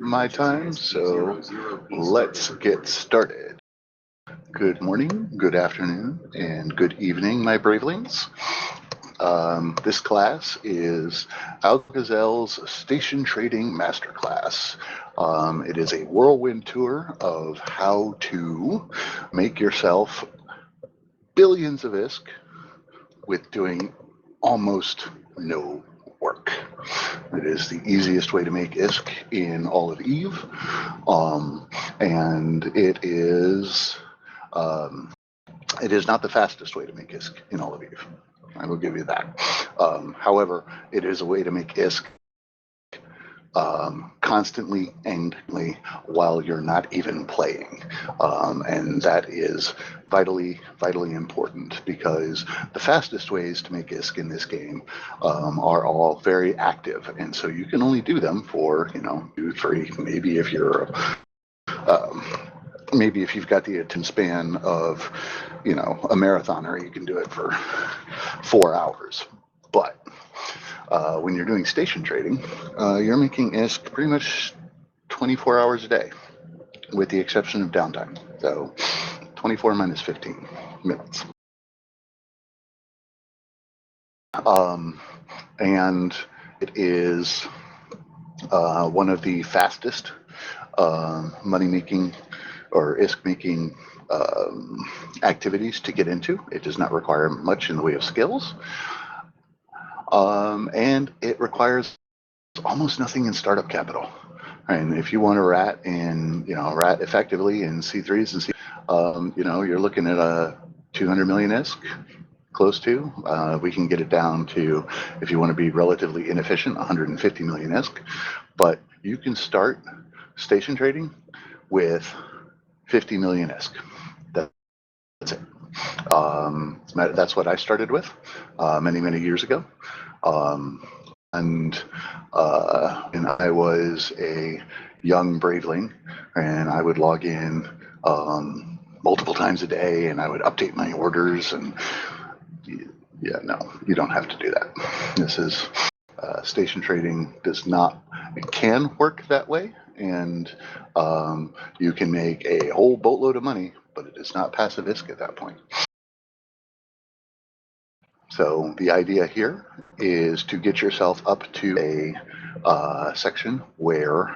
my time, so let's get started. Good morning, good afternoon, and good evening, my bravelings. This class is Algazel's Station Trading Masterclass. It is a whirlwind tour of how to make yourself billions of ISK with doing almost no work. It is the easiest way to make ISK in all of EVE, and it is not the fastest way to make ISK in all of EVE. I will give you that. However, it is a way to make ISK constantly and while you're not even playing, and that is vitally important, because the fastest ways to make ISK in this game are all very active, and so you can only do them for 2, 3, maybe if you're maybe if you've got the attention span of a marathoner, you can do it for 4 hours. But when you're doing station trading, you're making ISK pretty much 24 hours a day, with the exception of downtime. So 24 minus 15 minutes. And it is one of the fastest money-making or ISK-making activities to get into. It does not require much in the way of skills. And it requires almost nothing in startup capital. And if you want to rat effectively in C3s and C, you're looking at a 200 million ISK, close to. We can get it down to, if you want to be relatively inefficient, 150 million ISK. But you can start station trading with 50 million ISK. That's it. That's what I started with many years ago. And I was a young braveling, and I would log in multiple times a day, and I would update my orders. And yeah, no, you don't have to do that. This is station trading does not. It can work that way, and you can make a whole boatload of money, but it is not passive ISK at that point. So the idea here is to get yourself up to a section where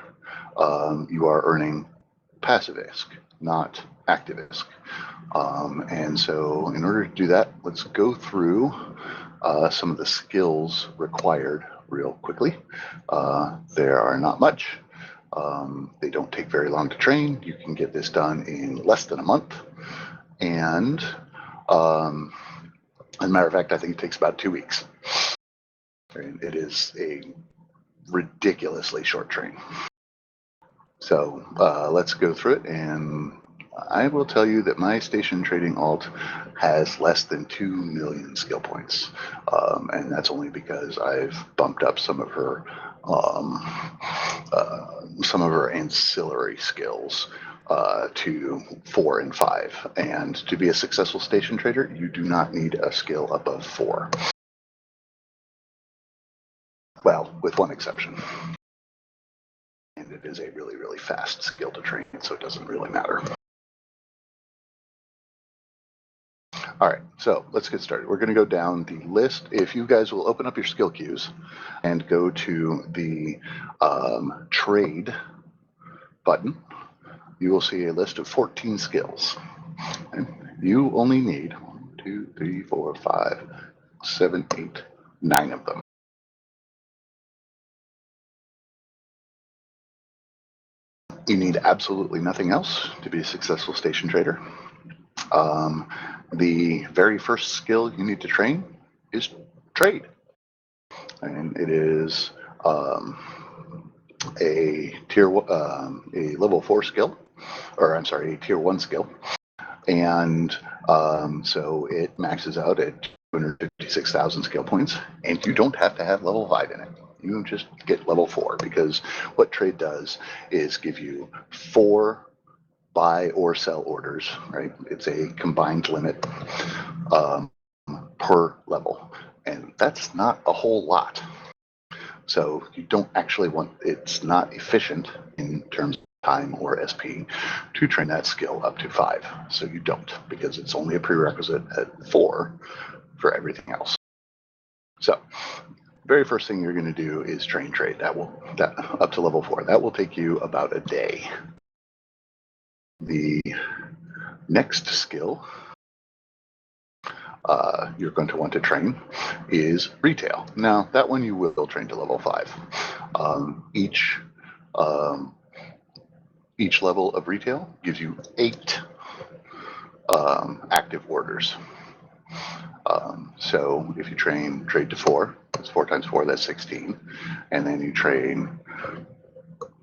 you are earning passive ISK, not active ISK. And so in order to do that, let's go through some of the skills required real quickly. There are not much. They don't take very long to train. You can get this done in less than a month. And as a matter of fact, I think it takes about 2 weeks. And it is a ridiculously short train. So let's go through it, and I will tell you that my station trading alt has less than 2 million skill points, and that's only because I've bumped up some of her ancillary skills to 4 and 5. And to be a successful station trader, you do not need a skill above 4. Well, with one exception. And it is a really fast skill to train, so it doesn't really matter. All right, so let's get started. We're going to go down the list. If you guys will open up your skill queues and go to the trade button, you will see a list of 14 skills. And you only need 1, 2, 3, 4, 5, 7, 8, 9 of them. You need absolutely nothing else to be a successful station trader. The very first skill you need to train is trade, and it is a level 4 skill, or I'm sorry, a tier 1 skill, and so it maxes out at 256,000 skill points, and you don't have to have level 5 in it. You just get level 4, because what trade does is give you 4 buy or sell orders, right? It's a combined limit per level, and that's not a whole lot. So you don't actually want, it's not efficient in terms of time or SP to train that skill up to 5. So you don't, because it's only a prerequisite at 4 for everything else. So very first thing you're going to do is train trade. That up to level 4. That will take you about a day. The next skill you're going to want to train is retail. Now that one you will train to level 5. Each level of retail gives you 8 active orders. So if you trade to 4, that's 4 times 4, that's 16. And then you train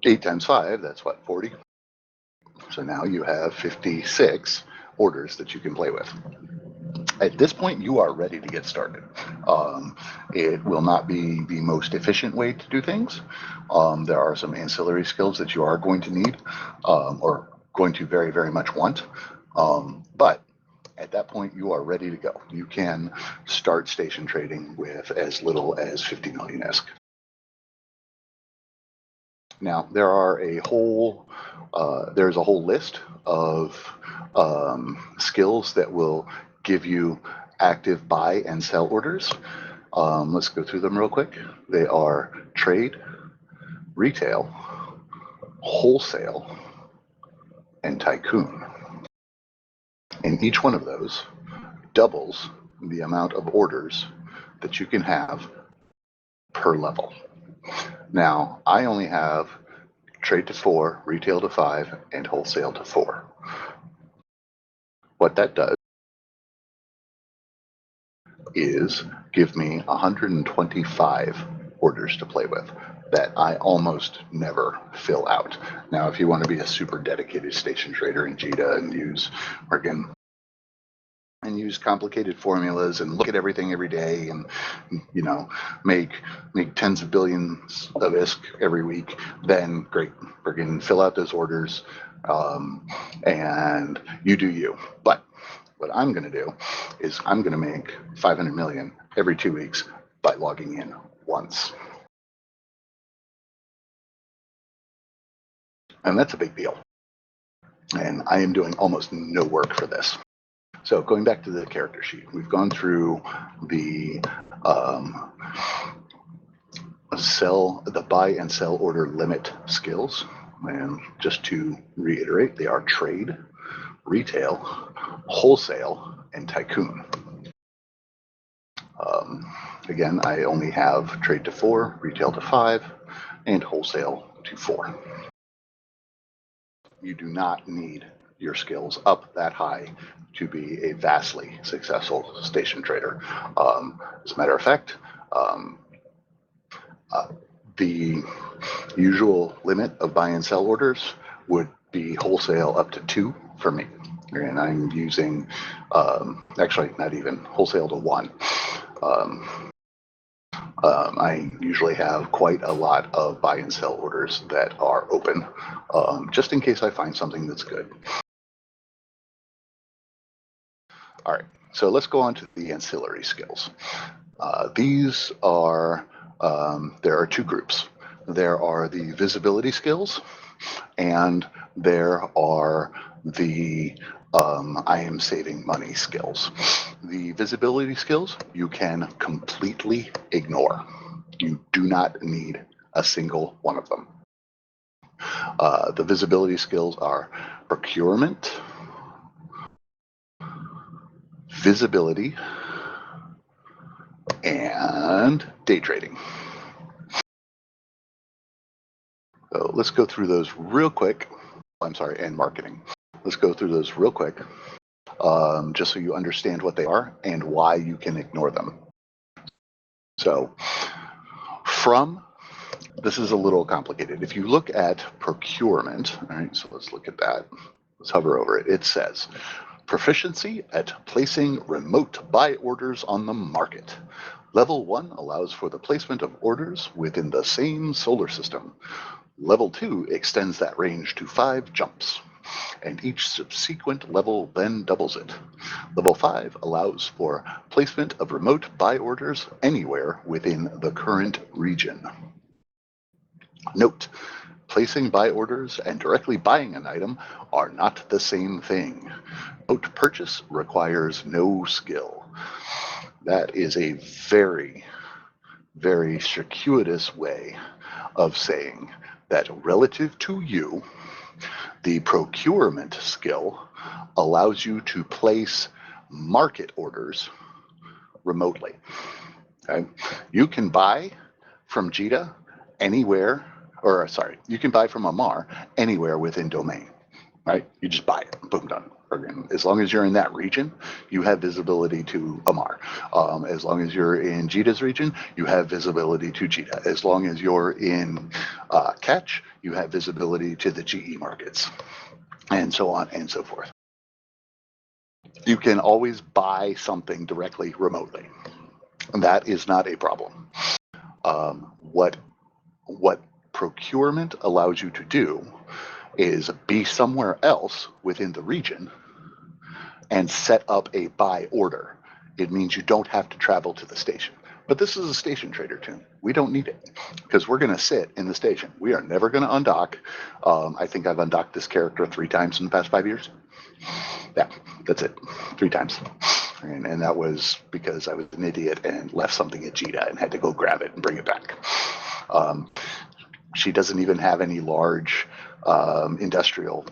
8 times 5, that's what, 40? So now you have 56 orders that you can play with. At this point, you are ready to get started. It will not be the most efficient way to do things. There are some ancillary skills that you are going to need or going to very, very much want. But at that point, you are ready to go. You can start station trading with as little as 50 million ISK. Now, there's a whole list of skills that will give you active buy and sell orders. Let's go through them real quick. They are trade, retail, wholesale, and tycoon. And each one of those doubles the amount of orders that you can have per level. Now, I only have trade to 4, retail to 5, and wholesale to 4. What that does is give me 125 orders to play with that I almost never fill out. Now, if you want to be a super dedicated station trader in JITA and use complicated formulas and look at everything every day and make tens of billions of ISK every week, then great, fill out those orders and you do you. But what I'm going to do is I'm going to make 500 million every 2 weeks by logging in once. And that's a big deal. And I am doing almost no work for this. So going back to the character sheet, we've gone through the buy and sell order limit skills. And just to reiterate, they are trade, retail, wholesale, and tycoon. Again, I only have trade to 4, retail to 5, and wholesale to 4. You do not need your skills up that high to be a vastly successful station trader. As a matter of fact, the usual limit of buy and sell orders would be wholesale up to 2 for me. And I'm using, actually not even, wholesale to 1. I usually have quite a lot of buy and sell orders that are open, just in case I find something that's good. All right, so let's go on to the ancillary skills. These are, there are 2 groups. There are the visibility skills, and there are the I am saving money skills. The visibility skills you can completely ignore. You do not need a single one of them. The visibility skills are procurement, visibility, and day trading. So let's go through those real quick. And marketing. Let's go through those real quick, just so you understand what they are and why you can ignore them. So this is a little complicated. If you look at procurement, all right, so let's look at that. Let's hover over it. It says, proficiency at placing remote buy orders on the market. Level 1 allows for the placement of orders within the same solar system. Level 2 extends that range to 5 jumps, and each subsequent level then doubles it. Level 5 allows for placement of remote buy orders anywhere within the current region. Note, placing buy orders and directly buying an item are not the same thing. Note purchase requires no skill. That is a very, very circuitous way of saying that relative to you, the procurement skill allows you to place market orders remotely. Okay? You can buy from Jita anywhere, or sorry, you can buy from Amar anywhere within domain, right? You just buy it, boom, done. As long as you're in that region, you have visibility to Amar. As long as you're in Jita's region, you have visibility to Jita. As long as you're in Catch, you have visibility to the GE markets, and so on and so forth. You can always buy something directly remotely. That is not a problem. What procurement allows you to do is be somewhere else within the region and set up a buy order. It means you don't have to travel to the station. But this is a station trader tune. We don't need it because we're going to sit in the station. We are never going to undock. I think I've undocked this character 3 times in the past 5 years. Yeah, that's it. 3 times. And that was because I was an idiot and left something at Jita and had to go grab it and bring it back. She doesn't even have any large industrial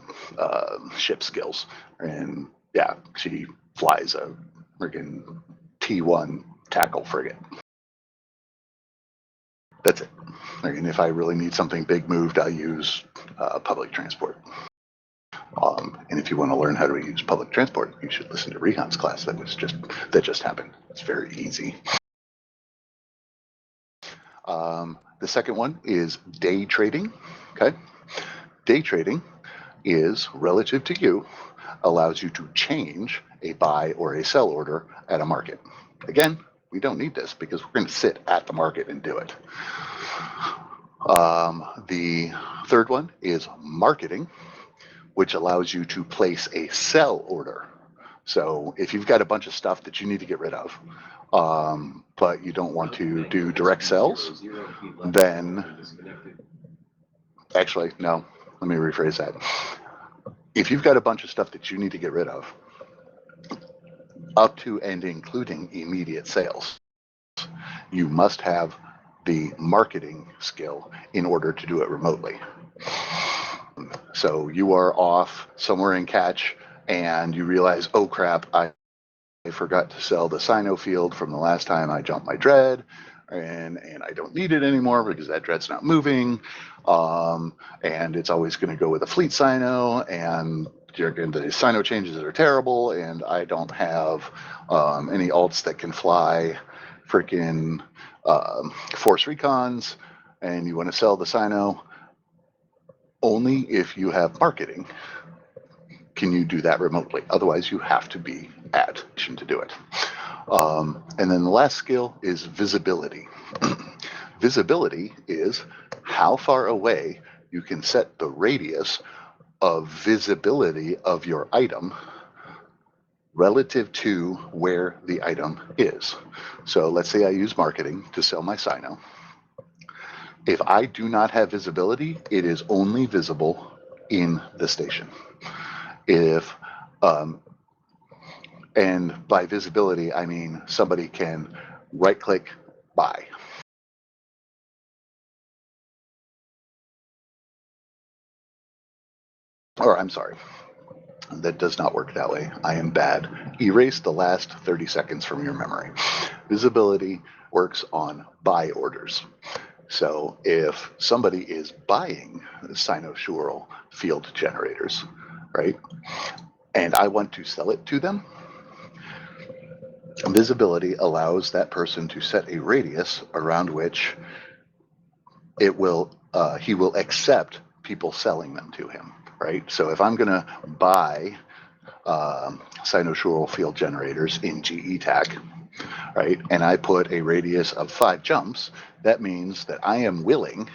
ship skills. And yeah, she flies a friggin' T1 tackle frigate. That's it. And if I really need something big moved, I use public transport. And if you want to learn how to use public transport, you should listen to Rehan's class that just happened. It's very easy. The second one is day trading. Okay, day trading is relative to you, allows you to change a buy or a sell order at a market. Again, we don't need this because we're going to sit at the market and do it. The third one is marketing, which allows you to place a sell order. So if you've got a bunch of stuff that you need to get rid of, but you don't want to do direct sells, then actually, no, let me rephrase that. If you've got a bunch of stuff that you need to get rid of, up to and including immediate sales, you must have the marketing skill in order to do it remotely. So you are off somewhere in Catch and you realize, oh crap, I forgot to sell the Sino field from the last time I jumped my dread, and I don't need it anymore because that dread's not moving, and it's always going to go with a fleet Sino, and the Sino changes are terrible, and I don't have any alts that can fly freaking force recons, and you want to sell the Sino. Only if you have marketing can you do that remotely. Otherwise, you have to be at action to do it. And then the last skill is visibility. Visibility is how far away you can set the radius of visibility of your item relative to where the item is. So let's say I use marketing to sell my Sino. If I do not have visibility, it is only visible in the station. If and by visibility, I mean somebody can right-click buy. Or I'm sorry, that does not work that way. I am bad. Erase the last 30 seconds from your memory. Visibility works on buy orders. So if somebody is buying Sino-Shural field generators, right, and I want to sell it to them, visibility allows that person to set a radius around which he will accept people selling them to him, right? So if I'm going to buy Sino-Shural field generators in GE TAC, right, and I put a radius of 5 jumps, that means that I am willing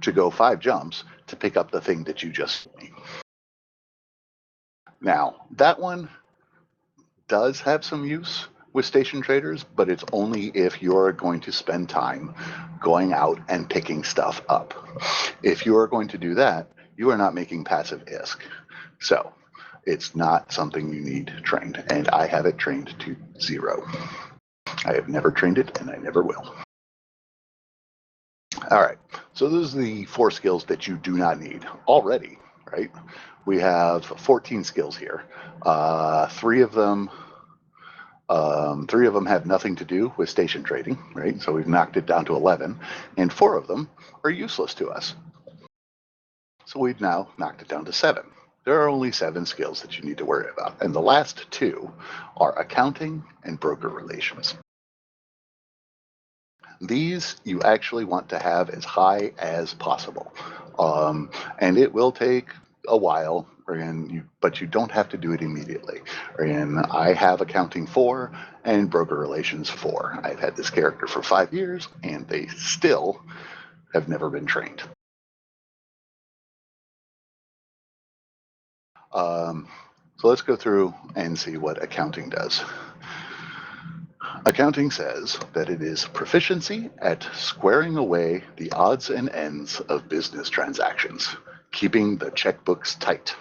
to go 5 jumps to pick up the thing that you just sold me. Now, that one does have some use with station traders, but it's only if you're going to spend time going out and picking stuff up. If you are going to do that, you are not making passive ISK. So it's not something you need trained, and I have it trained to 0. I have never trained it, and I never will. All right, so those are the 4 skills that you do not need already, right? We have 14 skills here. 3 of them have nothing to do with station trading, right? So we've knocked it down to 11, and 4 of them are useless to us. So we've now knocked it down to 7. There are only 7 skills that you need to worry about, and the last 2 are accounting and broker relations. These you actually want to have as high as possible, and it will take a while, but you don't have to do it immediately. And I have accounting 4 and broker relations 4. I've had this character for 5 years, and they still have never been trained. So let's go through and see what accounting does. Accounting says that it is proficiency at squaring away the odds and ends of business transactions, keeping the checkbooks tight.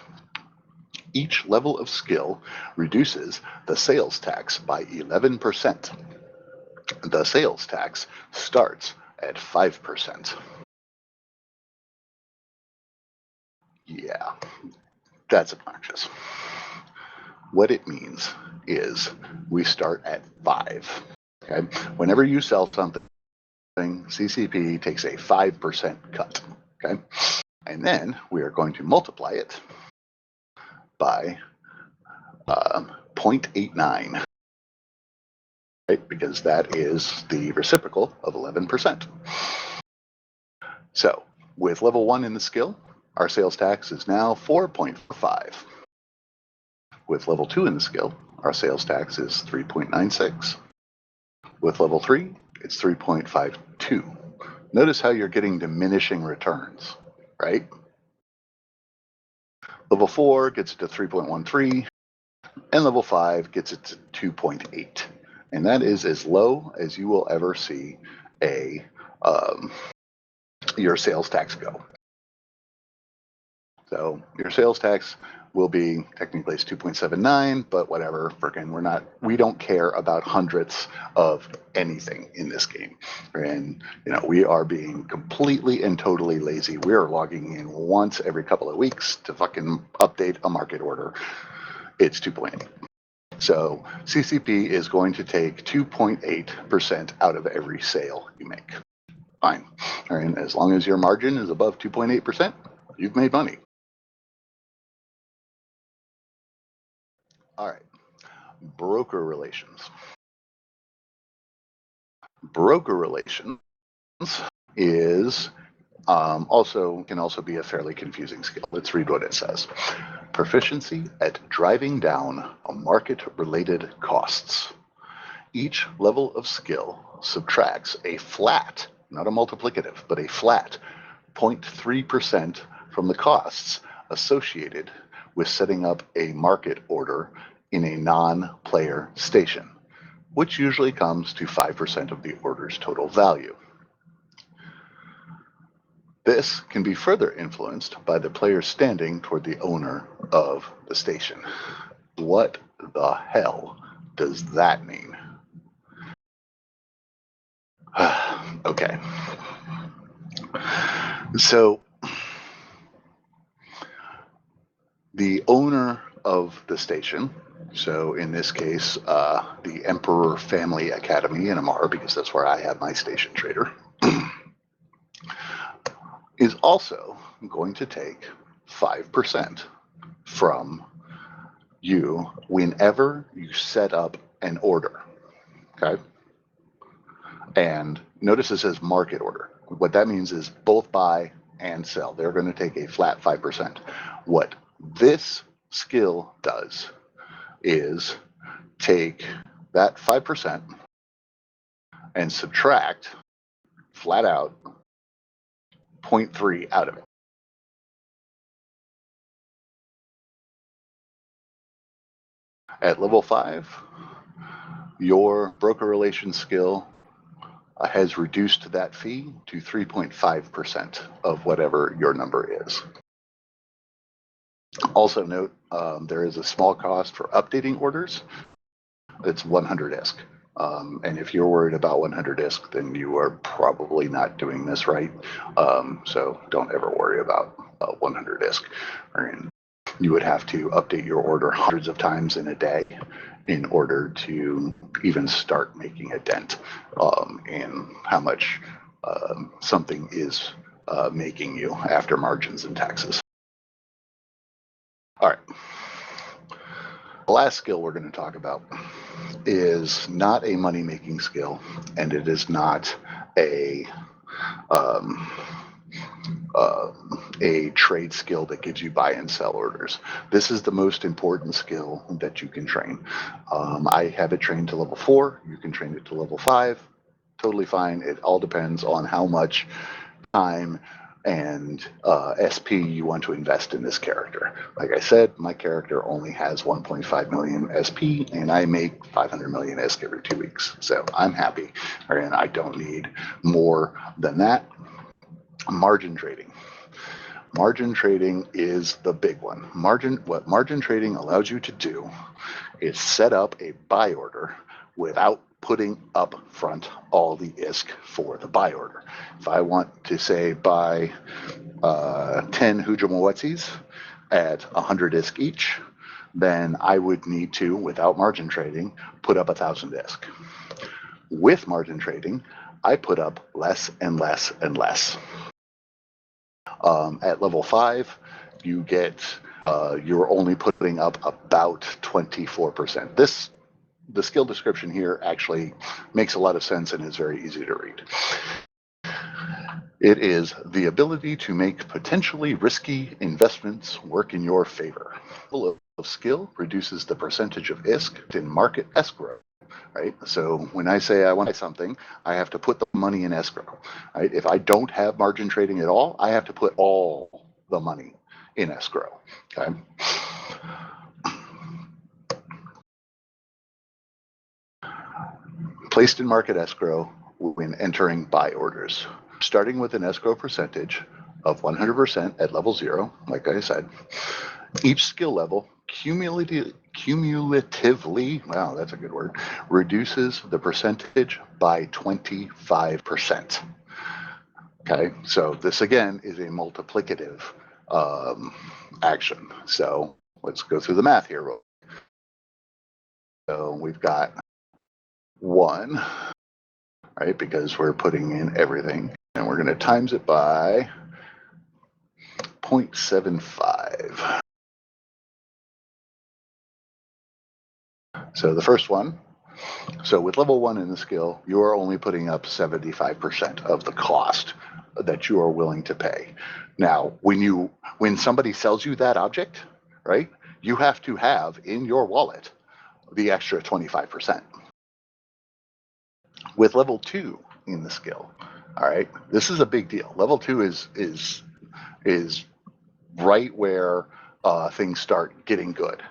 Each level of skill reduces the sales tax by 11%. The sales tax starts at 5%. Yeah, that's obnoxious. What it means is we start at 5. Okay? Whenever you sell something, CCP takes a 5% cut. Okay? And then we are going to multiply it by 0.89, right? Because that is the reciprocal of 11%. So with level 1 in the skill, our sales tax is now 4.5. With level 2 in the skill, our sales tax is 3.96. With level 3, it's 3.52. Notice how you're getting diminishing returns, right? Level 4 gets it to 3.13, and level 5 gets it to 2.8. And that is as low as you will ever see your sales tax go. So your sales tax will be, technically it's 2.79, but whatever, we don't care about hundredths of anything in this game. And, we are being completely and totally lazy. We're logging in once every couple of weeks to fucking update a market order. It's 2.8. So CCP is going to take 2.8% out of every sale you make. Fine. All right, as long as your margin is above 2.8%, you've made money. All right, broker relations. Broker relations is can also be a fairly confusing skill. Let's read what it says. Proficiency at driving down market-related costs. Each level of skill subtracts a flat, not a multiplicative, but a flat 0.3% from the costs associated with setting up a market order in a non-player station, which usually comes to 5% of the order's total value. This can be further influenced by the player standing toward the owner of the station. What the hell does that mean? Okay. So the owner of the station, so in this case, the Emperor Family Academy in Amara, because that's where I have my station trader, is also going to take 5% from you whenever you set up an order. Okay? And notice it says market order. What that means is both buy and sell. They're going to take a flat 5%. What this skill does is take that 5% and subtract flat out 0.3 out of it. At level 5, your broker relations skill has reduced that fee to 3.5% of whatever your number is. Also note, there is a small cost for updating orders. It's 100 ISK. And if you're worried about 100 ISK, then you are probably not doing this right. So don't ever worry about 100 ISK. And you would have to update your order hundreds of times in a day in order to even start making a dent in how much something is making you after margins and taxes. All right. The last skill we're going to talk about is not a money-making skill, and it is not a trade skill that gives you buy and sell orders. This is the most important skill that you can train. I have it trained to level 4. You can train it to level 5. Totally fine. It all depends on how much time and SP you want to invest in this character. Like I said, my character only has 1.5 million SP, and I make 500 million ISK every 2 weeks. So I'm happy, and I don't need more than that. Margin trading. Margin trading is the big one. What margin trading allows you to do is set up a buy order without putting up front all the ISK for the buy order. If I want to say buy 10 Hujamawetsis at 100 ISK each, then I would need to, without margin trading, put up 1,000 ISK. With margin trading, I put up less and less and less. At level 5, you get, you're only putting up about 24%. The skill description here actually makes a lot of sense and is very easy to read. It is the ability to make potentially risky investments work in your favor. Level of skill reduces the percentage of ISK in market escrow. Right? So when I say I want to buy something, I have to put the money in escrow. Right? If I don't have margin trading at all, I have to put all the money in escrow. Okay. Placed in market escrow when entering buy orders, starting with an escrow percentage of 100% at level 0, like I said. Each skill level cumulatively, wow, that's a good word, reduces the percentage by 25%. Okay, so this again is a multiplicative action. So let's go through the math here. So we've got 1, right, because we're putting in everything, and we're going to times it by 0.75. So the first one, so with level 1 in the skill, you are only putting up 75% of the cost that you are willing to pay. Now, when somebody sells you that object, right, you have to have in your wallet the extra 25%. With level 2 in the skill, all right, this is a big deal. Level 2 is right where things start getting good.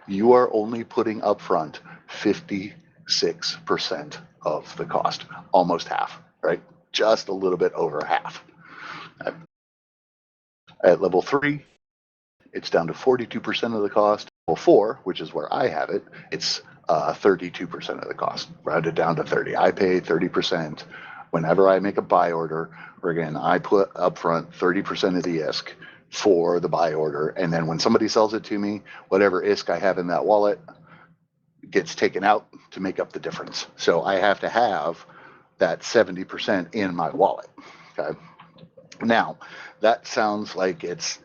You are only putting up front 56% of the cost, almost half, right? Just a little bit over half. At level 3, it's down to 42% of the cost. Level 4, which is where I have it, it's 32% of the cost, rounded down to 30. I pay 30% whenever I make a buy order, or again, I put up front 30% of the ISK for the buy order, and then when somebody sells it to me, whatever ISK I have in that wallet gets taken out to make up the difference. So I have to have that 70% in my wallet. Okay. Now, that sounds like it's,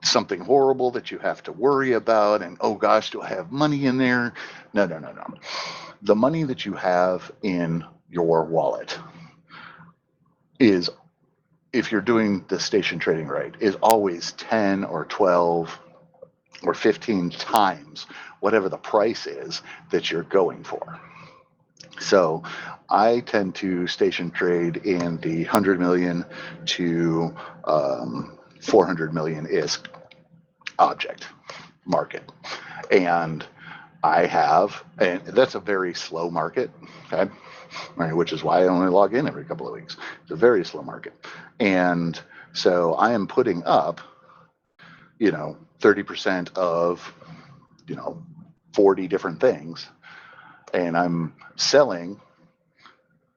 something horrible that you have to worry about, and oh gosh, do I have money in there? No. The money that you have in your wallet is, if you're doing the station trading right, is always 10 or 12 or 15 times whatever the price is that you're going for. So I tend to station trade in the 100 million to 400 million ISK object market. And I have, and that's a very slow market, okay? Right, which is why I only log in every couple of weeks. It's a very slow market. And so I am putting up, 30% of, 40 different things, and I'm selling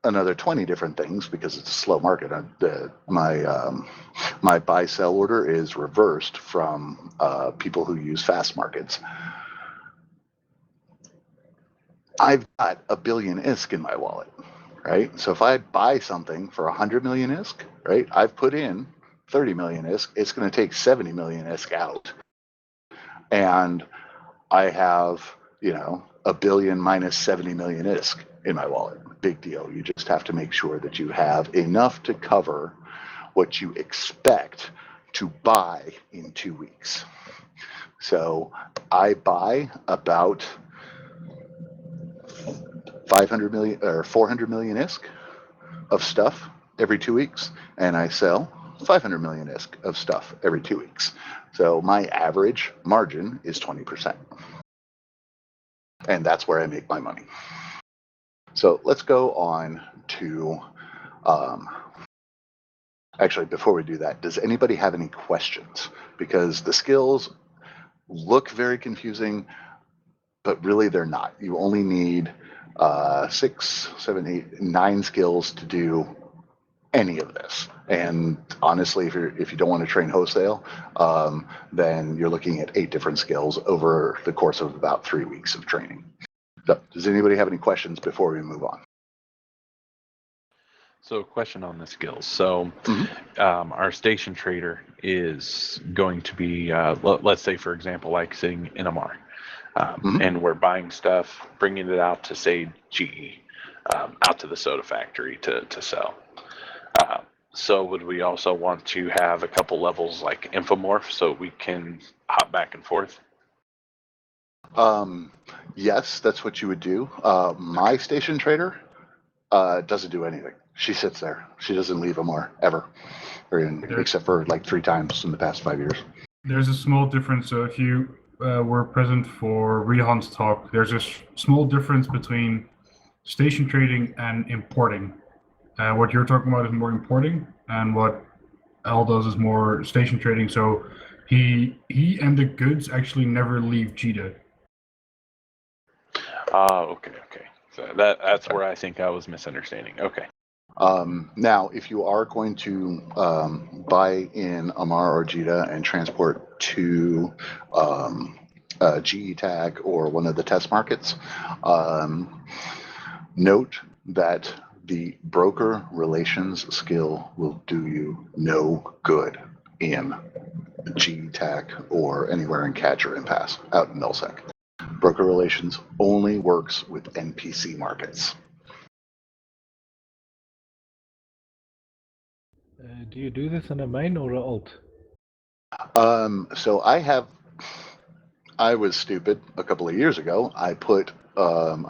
another 20 different things because it's a slow market. My buy sell order is reversed from people who use fast markets. I've got a billion ISK in my wallet, right? So if I buy something for 100 million ISK, right, I've put in 30 million ISK. It's going to take 70 million ISK out. And I have, a billion minus 70 million ISK in my wallet. Big deal. You just have to make sure that you have enough to cover what you expect to buy in 2 weeks. So I buy about 500 million or 400 million ISK of stuff every 2 weeks, and I sell 500 million ISK of stuff every 2 weeks. So my average margin is 20%. And that's where I make my money. So let's go on to, actually, before we do that, does anybody have any questions? Because the skills look very confusing, but really they're not. You only need 6, 7, 8, 9 skills to do any of this. And honestly, if you don't want to train wholesale, then you're looking at 8 different skills over the course of about 3 weeks of training. So, does anybody have any questions before we move on? So, question on the skills. So, our station trader is going to be, let's say, for example, like sitting in a MAR, and we're buying stuff, bringing it out to, say, GE, out to the soda factory to sell. So, would we also want to have a couple levels like Infomorph so we can hop back and forth? Yes, that's what you would do. My station trader doesn't do anything. She sits there. She doesn't leave more ever, except for like 3 times in the past 5 years. There's a small difference. So if you were present for Rihan's talk, there's a small difference between station trading and importing. What you're talking about is more importing, and what Al does is more station trading. So he and the goods actually never leave Jita. Okay. So that's where I think I was misunderstanding. Okay. Now, if you are going to buy in Amar or Jita and transport to GE Tag or one of the test markets, note that the broker relations skill will do you no good in GE Tag or anywhere in Catch or Impasse out in Nullsec. Broker relations only works with NPC markets. Do you do this in a main or a alt? So I was stupid a couple of years ago. I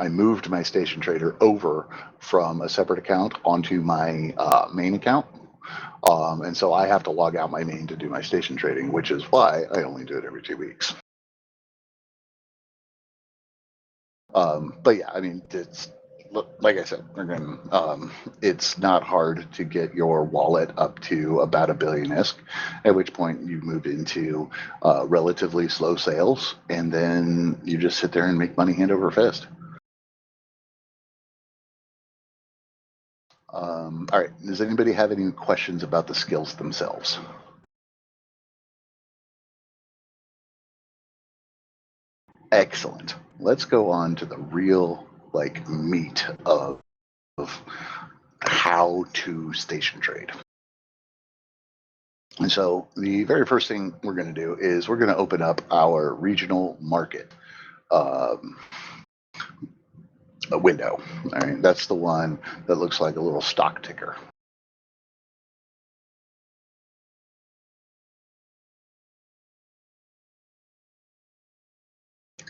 moved my station trader over from a separate account onto my main account. And so I have to log out my main to do my station trading, which is why I only do it every 2 weeks. But yeah, I mean, it's like I said, again, it's not hard to get your wallet up to about 1 billion ISK, at which point you move into relatively slow sales, and then you just sit there and make money hand over fist. All right, does anybody have any questions about the skills themselves? Excellent. Let's go on to the real meat of how to station trade. And so the very first thing we're going to do is we're going to open up our regional market window. All right, that's the one that looks like a little stock ticker.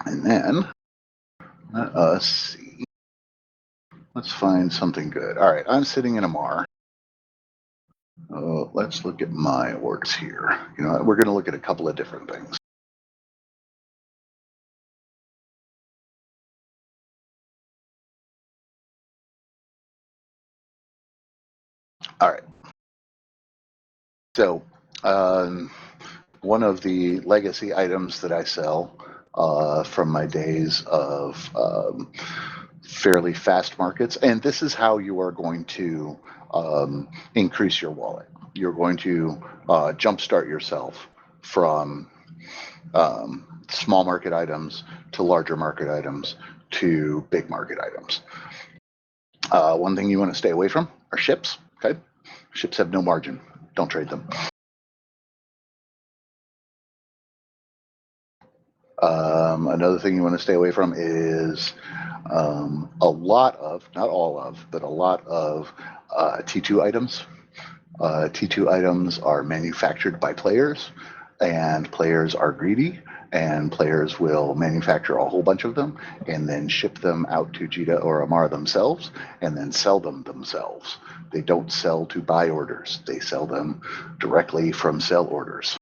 And then let us see. Let's find something good. All right, I'm sitting in a MAR. Let's look at my orgs here. We're going to look at a couple of different things. All right. So one of the legacy items that I sell from my days of fairly fast markets, and this is how you are going to increase your wallet. You're going to jumpstart yourself from small market items to larger market items to big market items. One thing you want to stay away from are ships. Okay, ships have no margin. Don't trade them. Another thing you want to stay away from is a lot of, not all of, but a lot of T2 items. T2 items are manufactured by players, and players are greedy, and players will manufacture a whole bunch of them and then ship them out to Jita or Amara themselves and then sell them themselves. They don't sell to buy orders. They sell them directly from sell orders.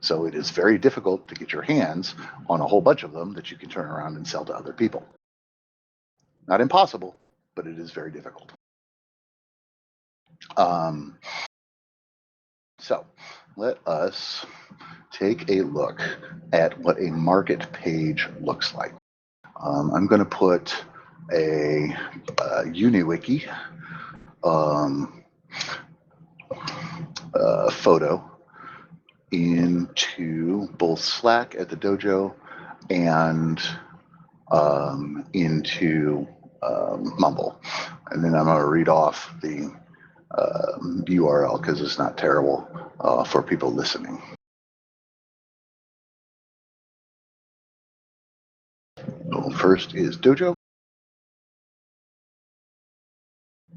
So it is very difficult to get your hands on a whole bunch of them that you can turn around and sell to other people. Not impossible, but it is very difficult. So let us take a look at what a market page looks like. I'm going to put a UniWiki photo into both Slack at the dojo and into Mumble. And then I'm going to read off the URL because it's not terrible for people listening. So first is dojo.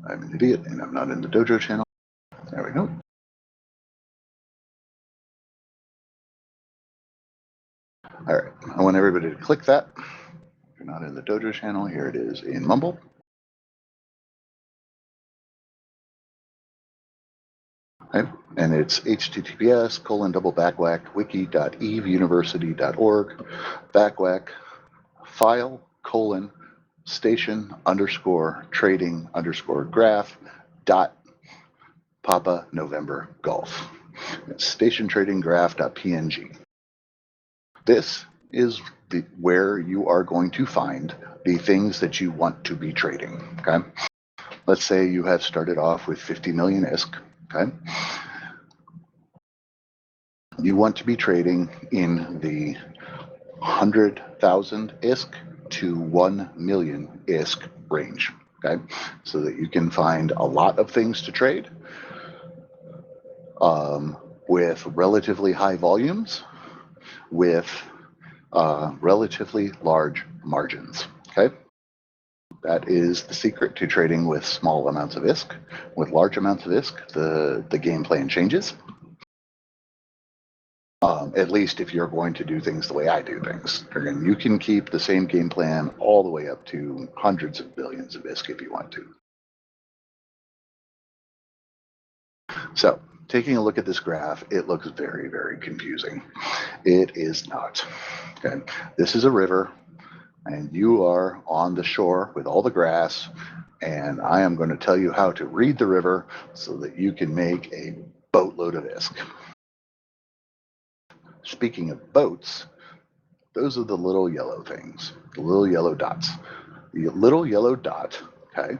I'm an idiot and I'm not in the dojo channel. There we go. All right, I want everybody to click that. If you're not in the dojo channel, here it is in Mumble. Okay. And it's https://wiki.ev-university.org/file:/station_trading_graph.papa_november_golf. It's stationtradinggraph.png. This is where you are going to find the things that you want to be trading. Okay. Let's say you have started off with 50 million ISK. Okay. You want to be trading in the 100,000 ISK to 1 million ISK range. Okay. So that you can find a lot of things to trade with relatively high volumes, with relatively large margins. Okay. That is the secret to trading with small amounts of ISK. With large amounts of ISK, the game plan changes. At least if you're going to do things the way I do things. Again, you can keep the same game plan all the way up to hundreds of billions of ISK if you want to. So, taking a look at this graph, it looks very, very confusing. It is not. Okay. This is a river, and you are on the shore with all the grass, and I am going to tell you how to read the river so that you can make a boatload of ISK. Speaking of boats, those are the little yellow things, the little yellow dots. The little yellow dot, okay,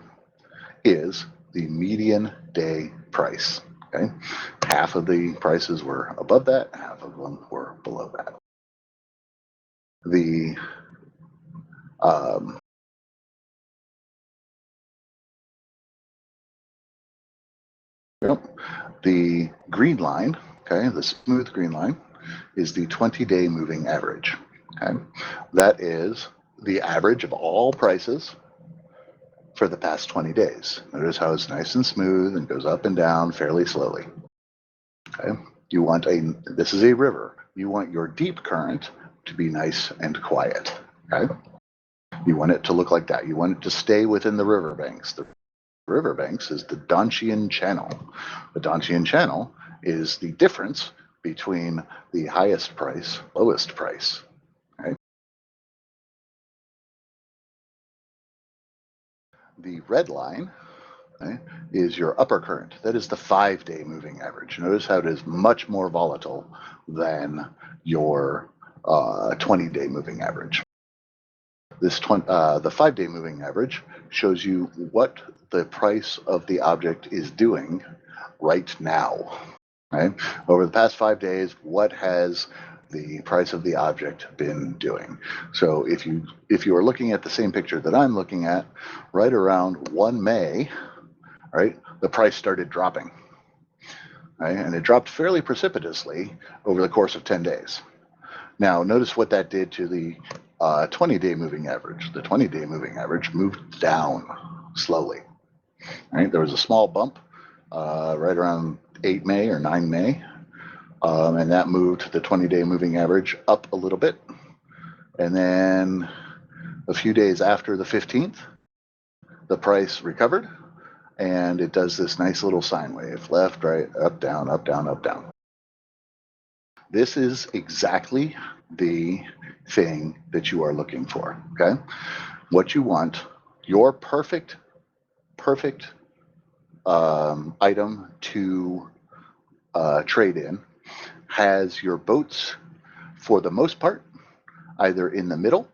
is the median day price. Okay, half of the prices were above that, half of them were below that. The green line, okay, the smooth green line, is the 20-day moving average. Okay, that is the average of all prices for the past 20 days. Notice how it's nice and smooth and goes up and down fairly slowly. Okay, this is a river. You want your deep current to be nice and quiet. Okay, you want it to look like that. You want it to stay within the riverbanks. The riverbanks is the Dantian channel. The Dantian channel is the difference between the highest price, lowest price. Okay? The red line okay, is your upper current. That is the 5-day moving average. Notice how it is much more volatile than your 20-day moving average. The 5-day moving average shows you what the price of the object is doing right now. Right? Over the past 5 days, what has the price of the object been doing? So if you are looking at the same picture that I'm looking at, right around 1 May, right, the price started dropping. Right? And it dropped fairly precipitously over the course of 10 days. Now, notice what that did to the 20-day moving average. The 20-day moving average moved down slowly. Right? There was a small bump right around 8 May or 9 May, and that moved the 20-day moving average up a little bit. And then a few days after the 15th, the price recovered, and it does this nice little sine wave, left, right, up, down, up, down, up, down. This is exactly the thing that you are looking for, okay? What you want, your perfect item to trade in has your boats, for the most part, either in the middle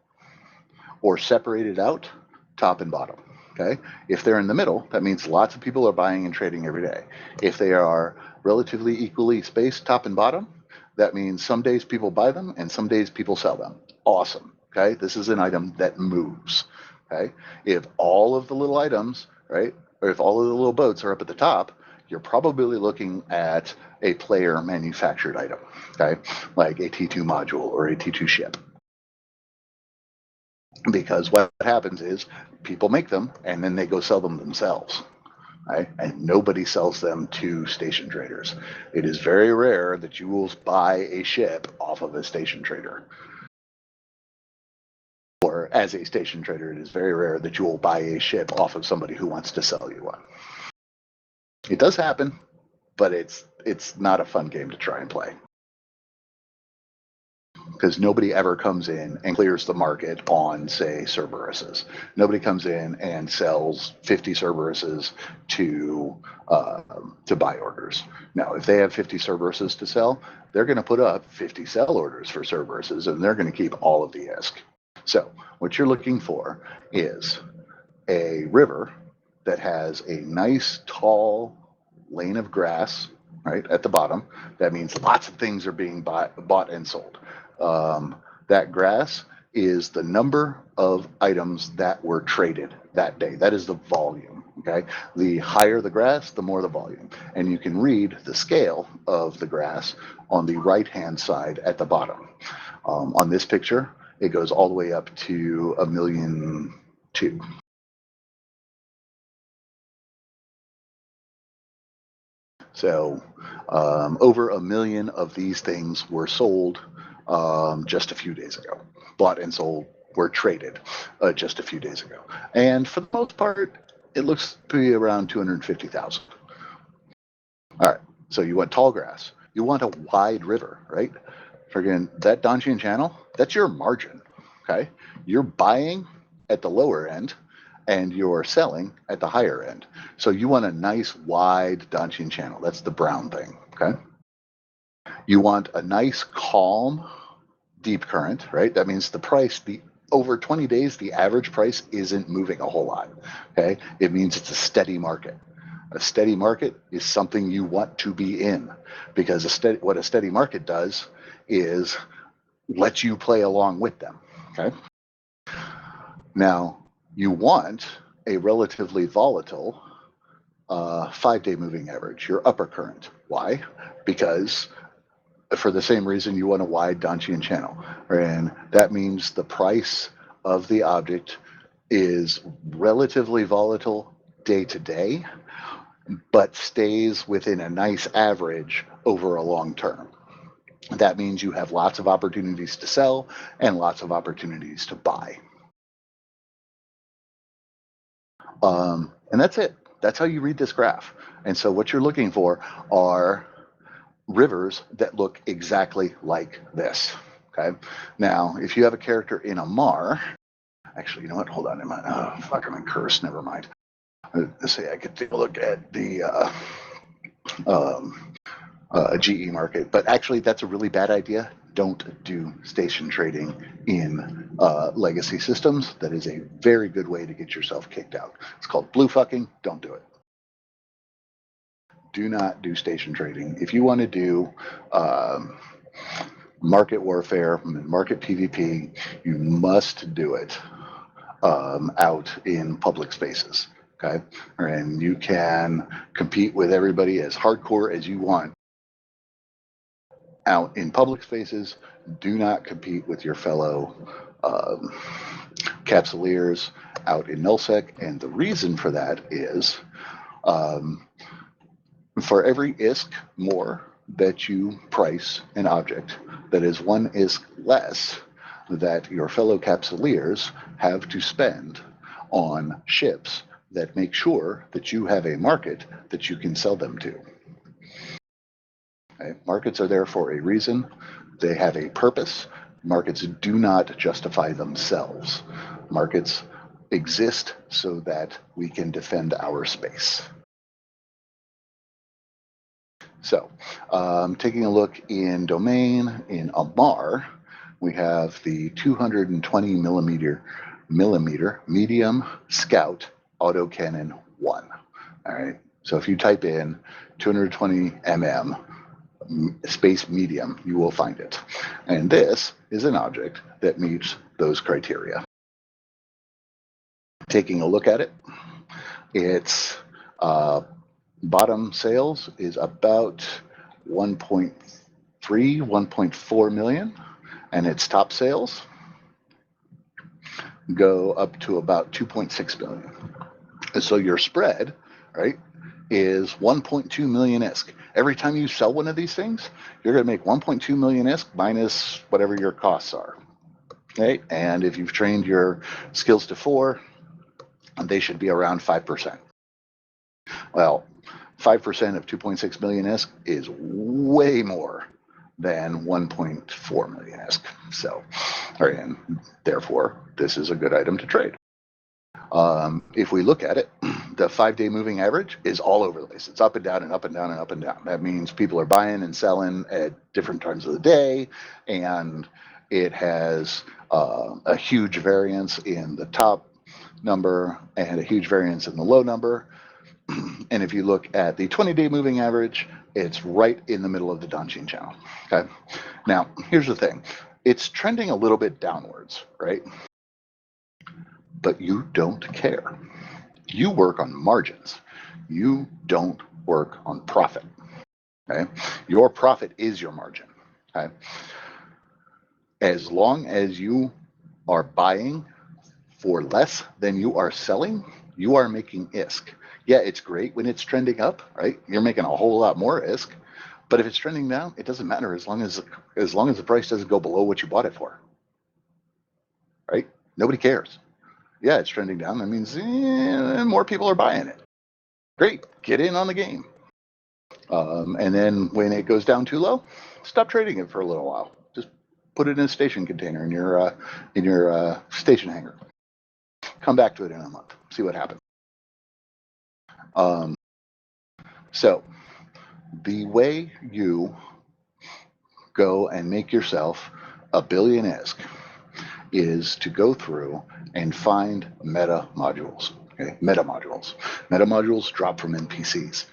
or separated out top and bottom, okay? If they're in the middle, that means lots of people are buying and trading every day. If they are relatively equally spaced top and bottom, that means some days people buy them and some days people sell them. Awesome, okay? This is an item that moves, okay? If all of the little items, right, or if all of the little boats are up at the top, you're probably looking at a player manufactured item, okay? Like a T2 module or a T2 ship. Because what happens is people make them and then they go sell them themselves. Right? And nobody sells them to station traders. It is very rare that you will buy a ship off of a station trader. Or as a station trader, it is very rare that you will buy a ship off of somebody who wants to sell you one. It does happen, but it's not a fun game to try and play. Because nobody ever comes in and clears the market on, say, Cerberuses. Nobody comes in and sells 50 Cerberuses to buy orders. Now, if they have 50 Cerberuses to sell, they're going to put up 50 sell orders for Cerberuses, and they're going to keep all of the ISK. So what you're looking for is a river that has a nice, tall lane of grass, right, at the bottom. That means lots of things are being bought and sold. That grass is the number of items that were traded that day. That is the volume, okay? The higher the grass, the more the volume. And you can read the scale of the grass on the right-hand side at the bottom. On this picture, it goes all the way up to 1.2 million. So over 1 million of these things were sold just a few days ago. Bought and sold, were traded just a few days ago. And for the most part, it looks to be around 250,000. All right, so you want tall grass. You want a wide river, right? Again, that Donchian channel, that's your margin, okay? You're buying at the lower end and you're selling at the higher end. So you want a nice wide Donchian channel. That's the brown thing, okay? You want a nice calm deep current, right? That means the price, over 20 days, the average price isn't moving a whole lot, okay? It means it's a steady market. A steady market is something you want to be in, because what a steady market does is let you play along with them, okay? Now, you want a relatively volatile 5-day moving average, your upper current. Why? Because for the same reason you want a wide Donchian channel. And that means the price of the object is relatively volatile day to day, but stays within a nice average over a long term. That means you have lots of opportunities to sell and lots of opportunities to buy. And that's it. That's how you read this graph. And so what you're looking for are rivers that look exactly like this, okay? Now, if you have a character in a Mar, actually, you know what? Hold on, oh, fuck, I'm in curse, never mind. Let's say I could take a look at the GE market, but actually that's a really bad idea. Don't do station trading in legacy systems. That is a very good way to get yourself kicked out. It's called blue fucking. Don't do it. Do not do station trading. If you want to do market warfare, market PvP, you must do it out in public spaces. Okay, and you can compete with everybody as hardcore as you want out in public spaces. Do not compete with your fellow capsuleers out in nullsec, and the reason for that is for every ISK more that you price an object, that is one ISK less that your fellow capsuleers have to spend on ships that make sure that you have a market that you can sell them to. Okay? Markets are there for a reason. They have a purpose. Markets do not justify themselves. Markets exist so that we can defend our space. So, taking a look in domain, in Amar, we have the 220 millimeter medium scout autocannon 1. All right. So if you type in 220 mm space medium, you will find it. And this is an object that meets those criteria. Taking a look at it, its bottom sales is about 1.3, 1.4 million, and its top sales go up to about 2.6 million. And so your spread, right, is 1.2 million ISK. Every time you sell one of these things, you're going to make 1.2 million ISK minus whatever your costs are. Okay, and if you've trained your skills to 4, they should be around 5%. Well, 5% of 2.6 million ISK is way more than 1.4 million ISK. So, and therefore, this is a good item to trade. If we look at it, the 5-day moving average is all over the place. It's up and down and up and down and up and down. That means people are buying and selling at different times of the day, and it has a huge variance in the top number and a huge variance in the low number. And if you look at the 20-day moving average, it's right in the middle of the Danchin channel. Okay. Now, here's the thing. It's trending a little bit downwards, right? But you don't care. You work on margins. You don't work on profit. Okay. Your profit is your margin. Okay. As long as you are buying for less than you are selling, you are making ISK. Yeah, it's great when it's trending up, right? You're making a whole lot more ISK. But if it's trending down, it doesn't matter as long as the price doesn't go below what you bought it for, right? Nobody cares. Yeah, it's trending down. That means more people are buying it. Great, get in on the game. And then when it goes down too low, stop trading it for a little while. Just put it in a station container in your station hangar. Come back to it in a month. See what happens. So the way you go and make yourself a billion ISK is to go through and find meta modules. Okay? Meta modules. Meta modules drop from NPCs.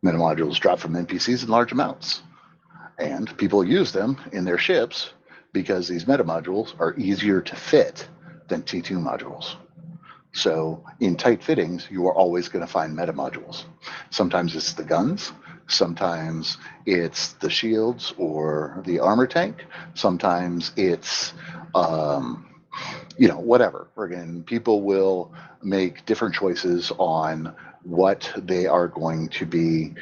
Meta modules drop from NPCs in large amounts. And people use them in their ships because these meta modules are easier to fit than T2 modules. So in tight fittings, you are always going to find meta modules. Sometimes it's the guns. Sometimes it's the shields or the armor tank. Sometimes it's, whatever. Again, people will make different choices on what they are going to be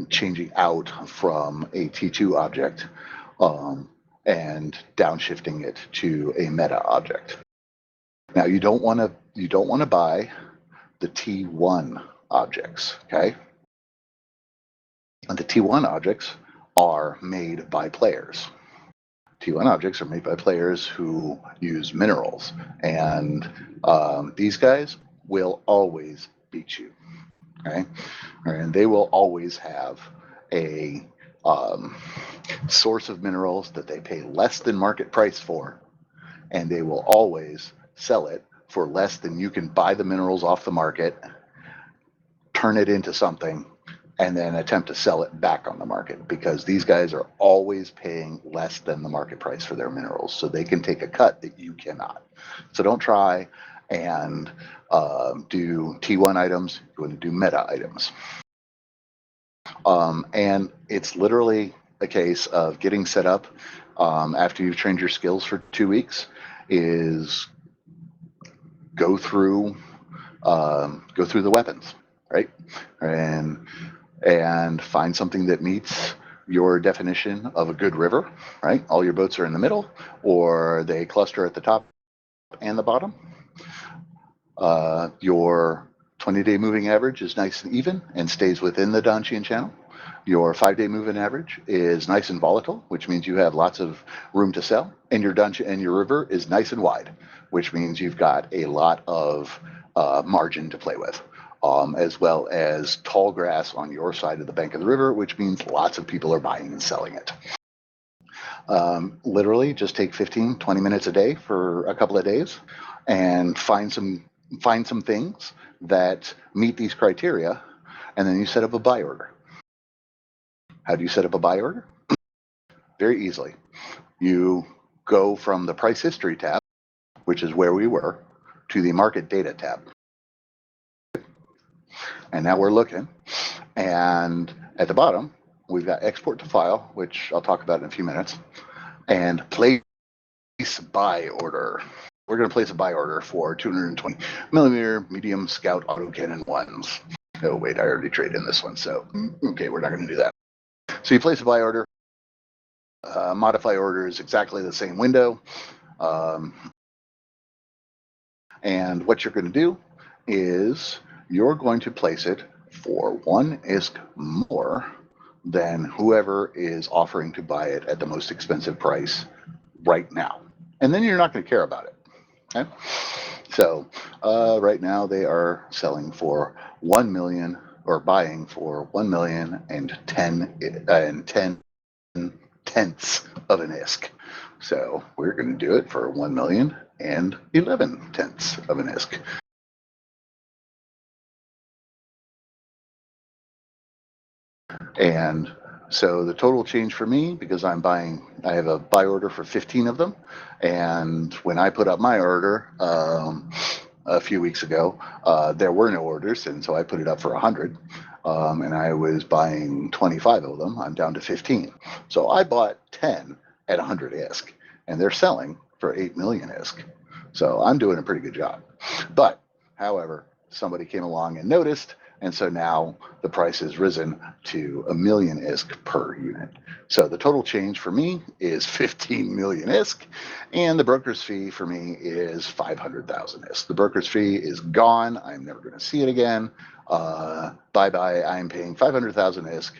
changing out from a T2 object and downshifting it to a meta object. Now you don't want to buy the T1 objects, okay? And the T1 objects are made by players. T1 objects are made by players who use minerals, and these guys will always beat you. Okay, and they will always have a source of minerals that they pay less than market price for, and they will always sell it for less than you can buy the minerals off the market, turn it into something, and then attempt to sell it back on the market, because these guys are always paying less than the market price for their minerals, so they can take a cut that you cannot. So don't try and do T1 items. You're going to do meta items. And it's literally a case of getting set up after you've trained your skills for 2 weeks, is go through the weapons, right? And find something that meets your definition of a good river, right? All your boats are in the middle, or they cluster at the top and the bottom. Your 20-day moving average is nice and even and stays within the Dantian channel. Your 5-day moving average is nice and volatile, which means you have lots of room to sell, and your Dantian and your river is nice and wide, which means you've got a lot of margin to play with, as well as tall grass on your side of the bank of the river, which means lots of people are buying and selling it. Literally just take 15-20 minutes a day for a couple of days and find some things that meet these criteria, and then you set up a buy order. How do you set up a buy order? Very easily. You go from the price history tab, which is where we were, to the market data tab. And now we're looking, and at the bottom, we've got export to file, which I'll talk about in a few minutes, and place buy order. We're going to place a buy order for 220 millimeter medium scout autocannon 1s. Oh, wait, I already traded in this one, so okay, we're not going to do that. So you place a buy order. Modify order is exactly the same window. And what you're going to do is you're going to place it for 1 ISK more than whoever is offering to buy it at the most expensive price right now. And then you're not going to care about it. Okay? So right now they are selling for 1 million, or buying for 1,010,000 tenths of an ISK. So we're going to do it for 1,011 tenths of an ISK. And so the total change for me, because I have a buy order for 15 of them, and when I put up my order a few weeks ago, there were no orders, and so I put it up for 100, and I was buying 25 of them. I'm down to 15. So I bought 10 at 100 ISK, and they're selling for 8 million ISK. So I'm doing a pretty good job. But, however, somebody came along and noticed, and so now the price has risen to 1 million ISK per unit. So the total change for me is 15 million ISK, and the broker's fee for me is 500,000 ISK. The broker's fee is gone. I'm never going to see it again. Bye-bye. I'm paying 500,000 ISK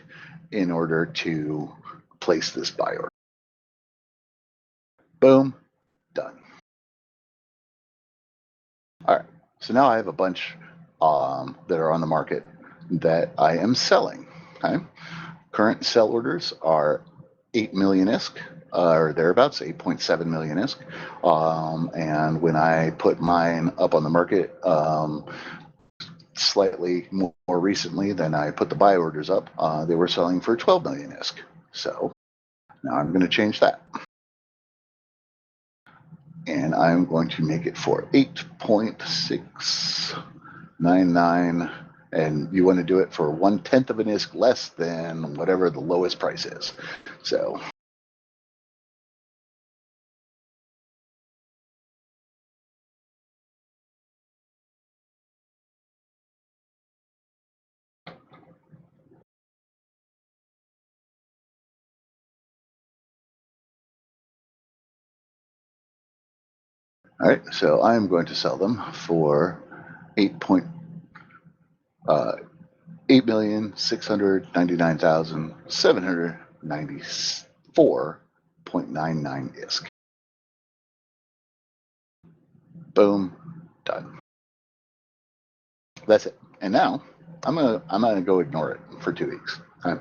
in order to place this buy order. Boom. Done. All right. So now I have a bunch that are on the market that I am selling. Okay. Current sell orders are 8 million ISK, or thereabouts, 8.7 million ISK. And when I put mine up on the market slightly more recently than I put the buy orders up, they were selling for 12 million ISK. So now I'm going to change that. And I'm going to make it for 8.699, and you want to do it for 1/10 of an ISK less than whatever the lowest price is. So all right, so I'm going to sell them for 8,699,794.99 ISK. Boom, done. That's it. And now I'm gonna go ignore it for 2 weeks. I'll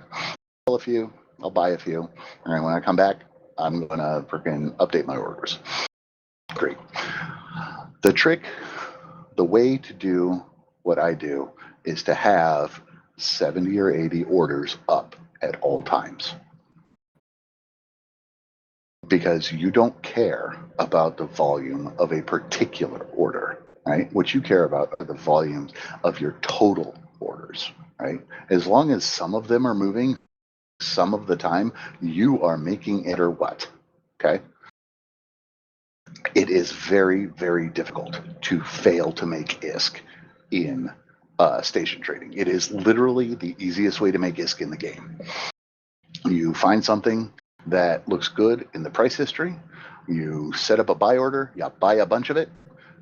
sell a few, I'll buy a few, and when I come back, I'm gonna freaking update my orders. Great. The trick, the way to do what I do is to have 70 or 80 orders up at all times. Because you don't care about the volume of a particular order, right? What you care about are the volumes of your total orders, right? As long as some of them are moving some of the time, you are making it or what, okay? It is very, very difficult to fail to make ISK in station trading. It is literally the easiest way to make ISK in the game. You find something that looks good in the price history, you set up a buy order, you buy a bunch of it,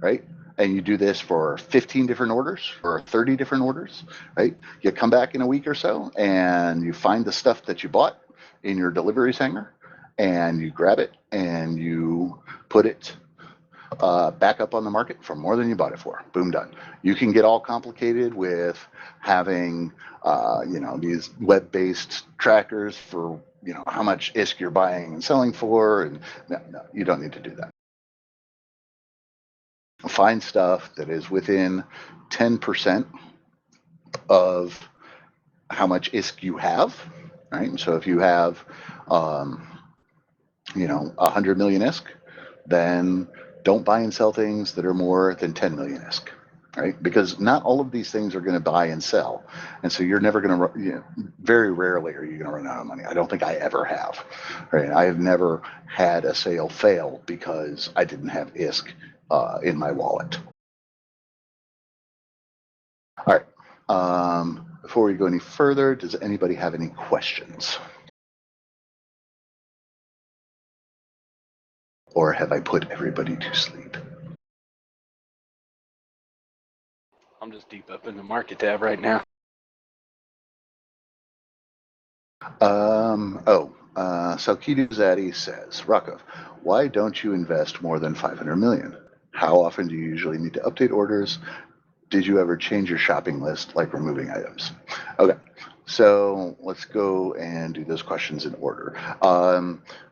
right? And you do this for 15 different orders or 30 different orders, right? You come back in a week or so and you find the stuff that you bought in your deliveries hanger and you grab it and you put it back up on the market for more than you bought it for. Boom, done. You can get all complicated with having, these web-based trackers for, how much ISK you're buying and selling for. And no, you don't need to do that. Find stuff that is within 10% of how much ISK you have, right? So if you have, 100 million ISK, then don't buy and sell things that are more than 10 million ISK, right? Because not all of these things are going to buy and sell. And so you're never going to, very rarely are you going to run out of money. I don't think I ever have, right? I have never had a sale fail because I didn't have ISK in my wallet. All right. Before we go any further, does anybody have any questions? Or have I put everybody to sleep? I'm just deep up in the market tab right now. So Kidu Zaddy says, Rakov, why don't you invest more than 500 million? How often do you usually need to update orders? Did you ever change your shopping list, like removing items? Okay, so let's go and do those questions in order.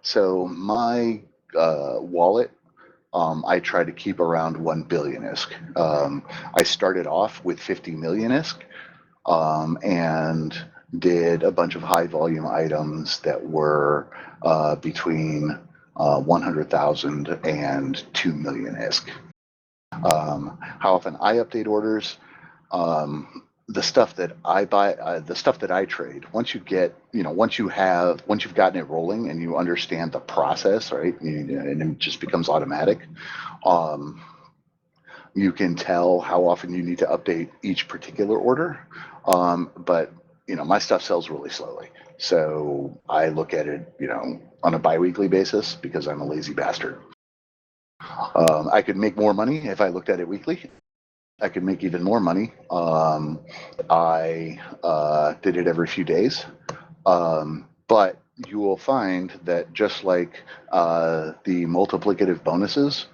So my wallet, I try to keep around 1 billion ISK. I started off with 50 million ISK and did a bunch of high volume items that were between 100,000 and 2 million ISK. How often I update orders? The stuff that I buy, the stuff that I trade, once you've gotten it rolling and you understand the process, right? And it just becomes automatic. You can tell how often you need to update each particular order. But my stuff sells really slowly. So I look at it, on a bi-weekly basis because I'm a lazy bastard. I could make more money if I looked at it weekly. I could make even more money. I did it every few days. But you will find that just like the multiplicative bonuses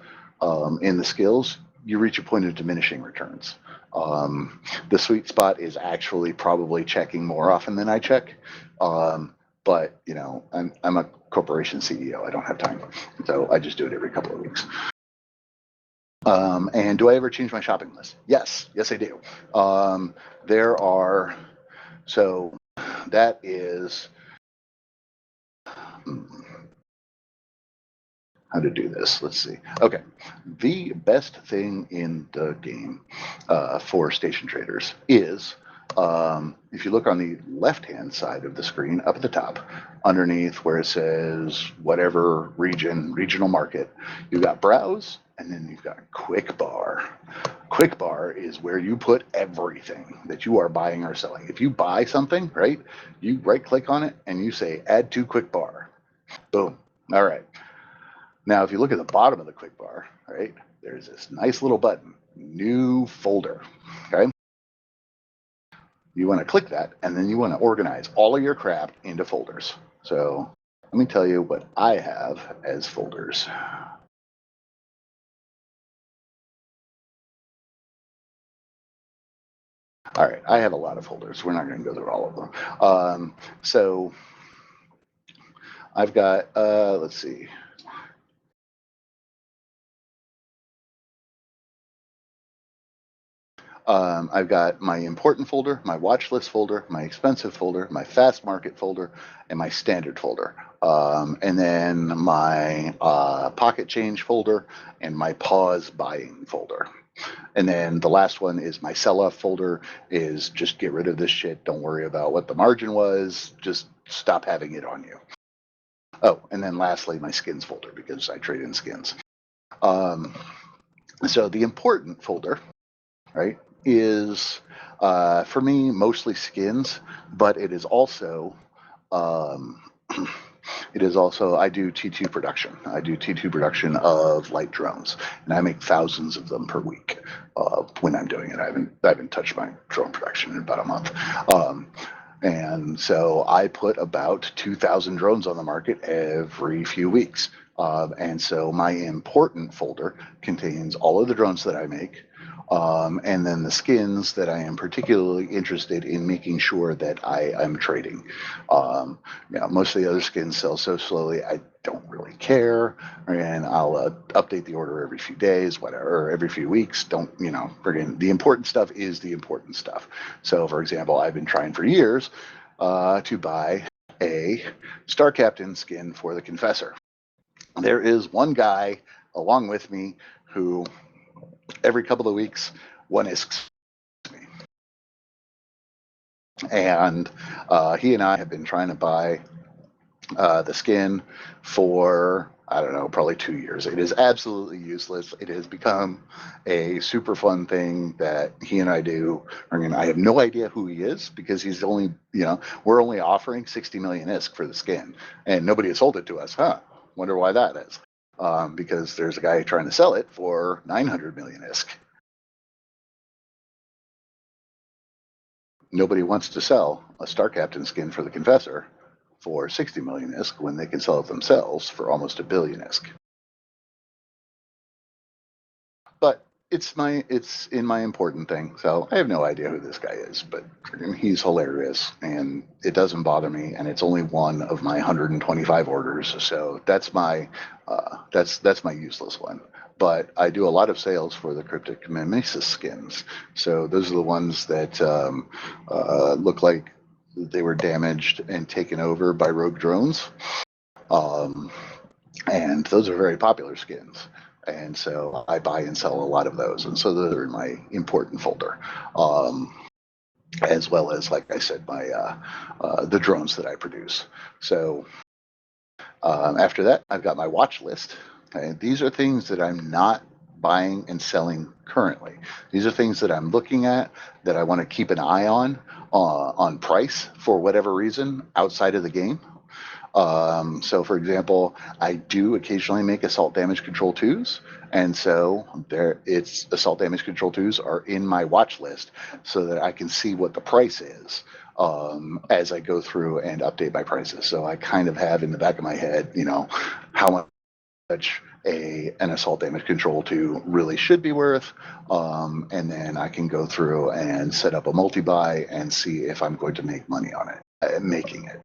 in the skills, you reach a point of diminishing returns. The sweet spot is actually probably checking more often than I check. But I'm a corporation CEO. I don't have time. So I just do it every couple of weeks. And do I ever change my shopping list? Yes, I do. So that is, how to do this. Let's see. Okay. The best thing in the game for station traders is, if you look on the left-hand side of the screen up at the top, underneath where it says whatever regional market, you've got browse, and then you've got quick bar. Quick bar is where you put everything that you are buying or selling. If you buy something, right, you right click on it and you say add to quick bar. Boom. All right. Now, if you look at the bottom of the quick bar, right, there's this nice little button, new folder, okay? You want to click that, and then you want to organize all of your crap into folders. So let me tell you what I have as folders. All right, I have a lot of folders. We're not going to go through all of them. So I've got, let's see. I've got my important folder, my watch list folder, my expensive folder, my fast market folder, and my standard folder. And then my pocket change folder and my pause buying folder. And then the last one is my sell-off folder, is just get rid of this shit. Don't worry about what the margin was. Just stop having it on you. Oh, and then lastly, my skins folder, because I trade in skins. So the important folder, right, is for me mostly skins, but it is also I do T2 production. I do T2 production of light drones, and I make thousands of them per week. When I'm doing it, I haven't touched my drone production in about a month. And so I put about 2,000 drones on the market every few weeks. And so my important folder contains all of the drones that I make, and then the skins that I am particularly interested in making sure that I am trading. Most of the other skins sell so slowly, I don't really care, and I'll update the order every few days, whatever, or every few weeks. The important stuff is the important stuff. So, for example, I've been trying for years to buy a Star Captain skin for the Confessor. There is one guy along with me who every couple of weeks one isks me, and he and I have been trying to buy the skin for, I don't know, probably 2 years. It is absolutely useless. It has become a super fun thing that he and I do. I mean, I have no idea who he is, because he's only, we're only offering 60 million ISK for the skin, and nobody has sold it to us. Wonder why that is. Because there's a guy trying to sell it for 900 million ISK. Nobody wants to sell a Star Captain skin for the Confessor for 60 million ISK when they can sell it themselves for almost 1 billion ISK. But it's in my important thing, so I have no idea who this guy is, but he's hilarious, and it doesn't bother me, and it's only one of my 125 orders, so that's my useless one. But I do a lot of sales for the Cryptic Mimesis skins, so those are the ones that look like they were damaged and taken over by rogue drones, and those are very popular skins. And so I buy and sell a lot of those. And so those are in my important folder, as well as, like I said, my the drones that I produce. So after that, I've got my watch list. Okay? These are things that I'm not buying and selling currently. These are things that I'm looking at, that I want to keep an eye on price for whatever reason outside of the game. So, for example, I do occasionally make assault damage control 2s, and so assault damage control 2s are in my watch list so that I can see what the price is as I go through and update my prices. So I kind of have in the back of my head, how much an assault damage control 2 really should be worth, and then I can go through and set up a multi-buy and see if I'm going to make money on it, making it.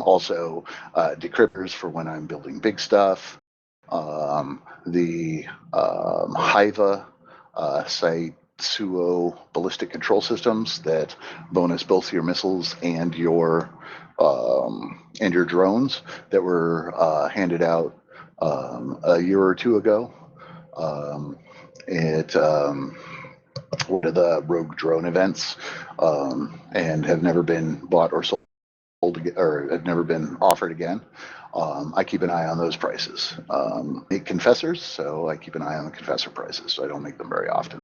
Also, decryptors for when I'm building big stuff. The Hiva site Suo ballistic control systems that bonus both your missiles and your drones that were handed out a year or two ago at one of the Rogue Drone events, and have never been bought or sold, or have never been offered again. I keep an eye on those prices. Make confessors, so I keep an eye on the confessor prices, so I don't make them very often.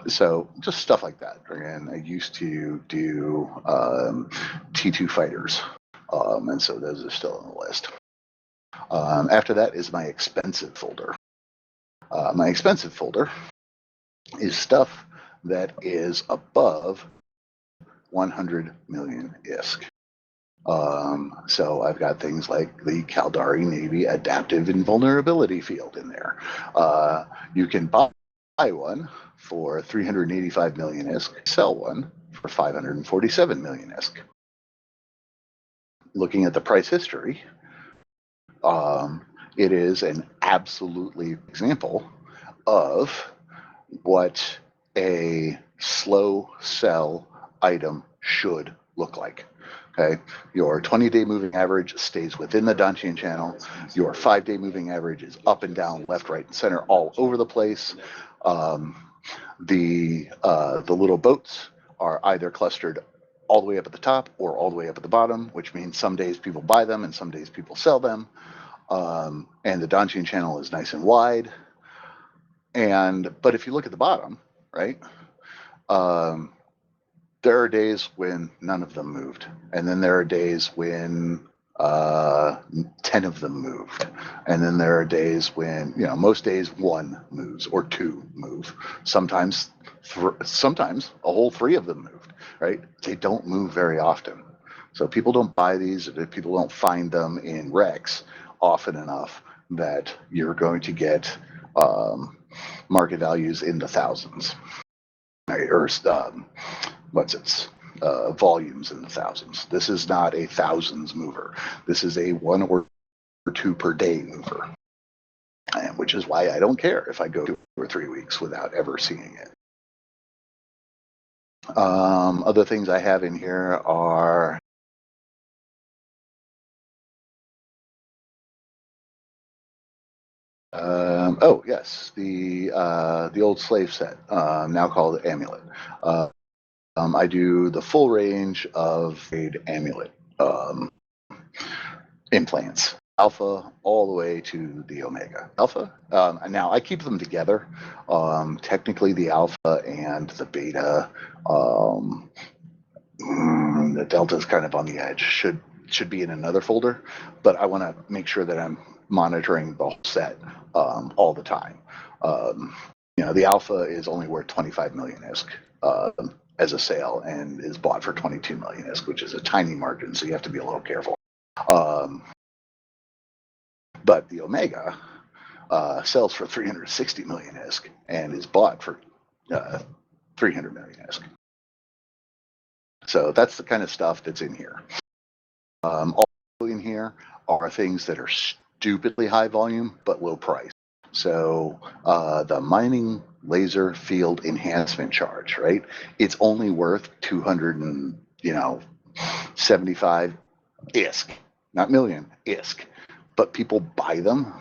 So just stuff like that. And I used to do T2 fighters, and so those are still on the list. After that is my expensive folder. My expensive folder is stuff that is above 100 million ISK. So I've got things like the Caldari Navy Adaptive Invulnerability Field in there. You can buy one for 385 million ISK, sell one for 547 million ISK. Looking at the price history, it is an absolutely example of what a slow sell item should look like. Okay, your 20-day moving average stays within the Dantian channel. Your 5-day moving average is up and down, left, right, and center, all over the place. The little boats are either clustered all the way up at the top or all the way up at the bottom, which means some days people buy them and some days people sell them. And the Dantian channel is nice and wide. But if you look at the bottom, right, there are days when none of them moved, and then there are days when 10 of them moved, and then there are days when, most days one moves or two move. Sometimes a whole 3 of them moved, right? They don't move very often. So people don't buy these, people don't find them in Rex often enough that you're going to get market values in the thousands, right? Or volumes in the thousands. This is not a thousands mover. This is a 1 or 2 per day mover, and which is why I don't care if I go 2 or 3 weeks without ever seeing it. Other things I have in here are oh yes, the old slave set, now called Amulet. I do the full range of Amulet implants, Alpha all the way to the Omega. Alpha, now I keep them together. Technically, the Alpha and the Beta, the Delta is kind of on the edge. Should be in another folder, but I want to make sure that I'm monitoring the whole set all the time. The Alpha is only worth 25 million ISK as a sale and is bought for 22 million ISK, which is a tiny margin, so you have to be a little careful. But the Omega sells for 360 million ISK and is bought for 300 million ISK. So that's the kind of stuff that's in here. Also in here are things that are stupidly high volume but low price. So the mining laser field enhancement charge, right? It's only worth 275 ISK, not million, ISK. But people buy them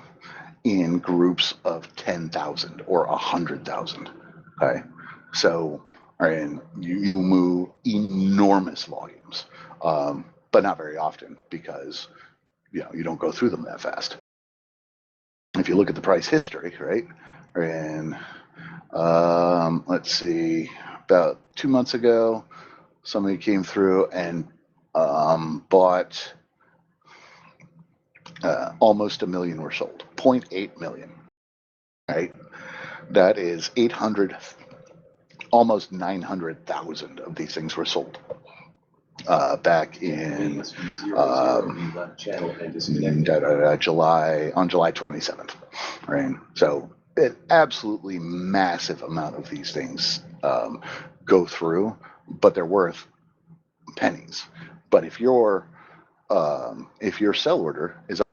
in groups of 10,000 or 100,000. Okay, so and you move enormous volumes, but not very often because you don't go through them that fast. If you look at the price history, right, and let's see, about 2 months ago, somebody came through and bought almost 1 million were sold, 0.8 million, right? That is 800, almost 900,000 of these things were sold back in July, on July 27th, right? So an absolutely massive amount of these things go through, but they're worth pennies. But if your sell order is up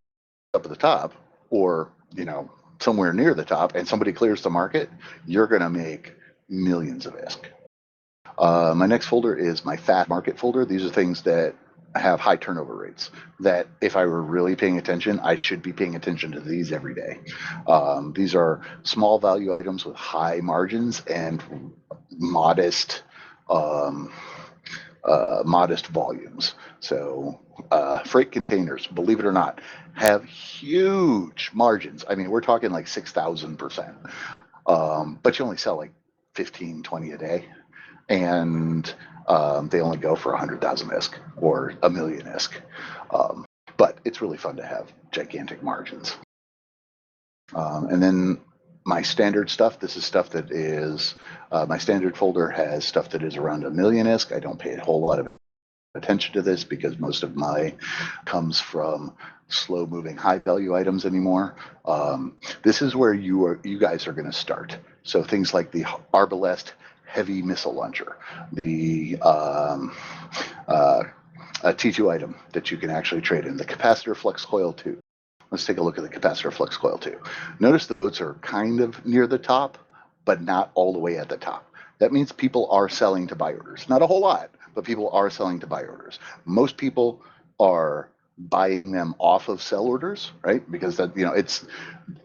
at the top, or somewhere near the top, and somebody clears the market, you're going to make millions of ISK. My next folder is my fat market folder. These are things that have high turnover rates, that if I were really paying attention, I should be paying attention to these every day. These are small value items with high margins and modest volumes. So freight containers, believe it or not, have huge margins. I mean, we're talking like 6,000%, but you only sell like 15, 20 a day, and they only go for 100,000 ISK or 1 million ISK. But it's really fun to have gigantic margins. And then my standard stuff, this is stuff that is, my standard folder has stuff that is around 1 million ISK. I don't pay a whole lot of attention to this because most of my comes from slow moving high value items anymore. This is where you guys are going to start. So things like the Arbalest heavy missile launcher, the a T2 item that you can actually trade in, the capacitor flux coil 2. Let's take a look at the capacitor flux coil 2. Notice the boats are kind of near the top, but not all the way at the top. That means people are selling to buy orders. Not a whole lot, but people are selling to buy orders. Most people are buying them off of sell orders, right? Because that, it's,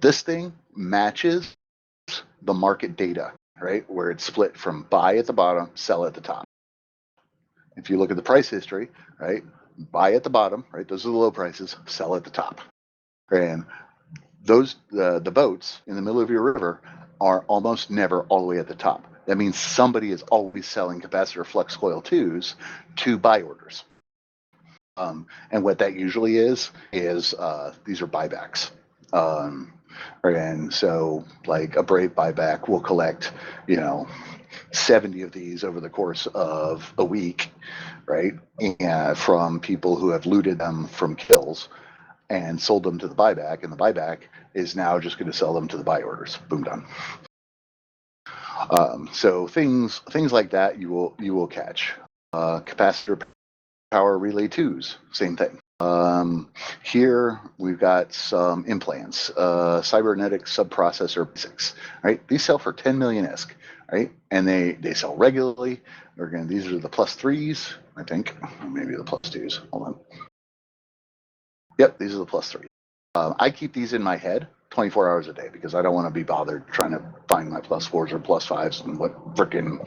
this thing matches the market data, right? Where it's split from buy at the bottom, sell at the top. If you look at the price history, right? Buy at the bottom, right? Those are the low prices, sell at the top. And those, the boats in the middle of your river are almost never all the way at the top. That means somebody is always selling capacitor flux coil 2s to buy orders. And what that usually is these are buybacks. And so like a Brave buyback will collect, 70 of these over the course of a week, right? And from people who have looted them from kills and sold them to the buyback, and the buyback is now just going to sell them to the buy orders. Boom, done. So things like that you will catch. Capacitor power relay 2s, same thing. Here we've got some implants, cybernetic subprocessor basics, right? These sell for 10 million ISK, right? And they sell regularly. These are the +3s, I think, maybe the +2s. Hold on. Yep, these are the +3s. I keep these in my head 24 hours a day because I don't want to be bothered trying to find my +4s or +5s and what freaking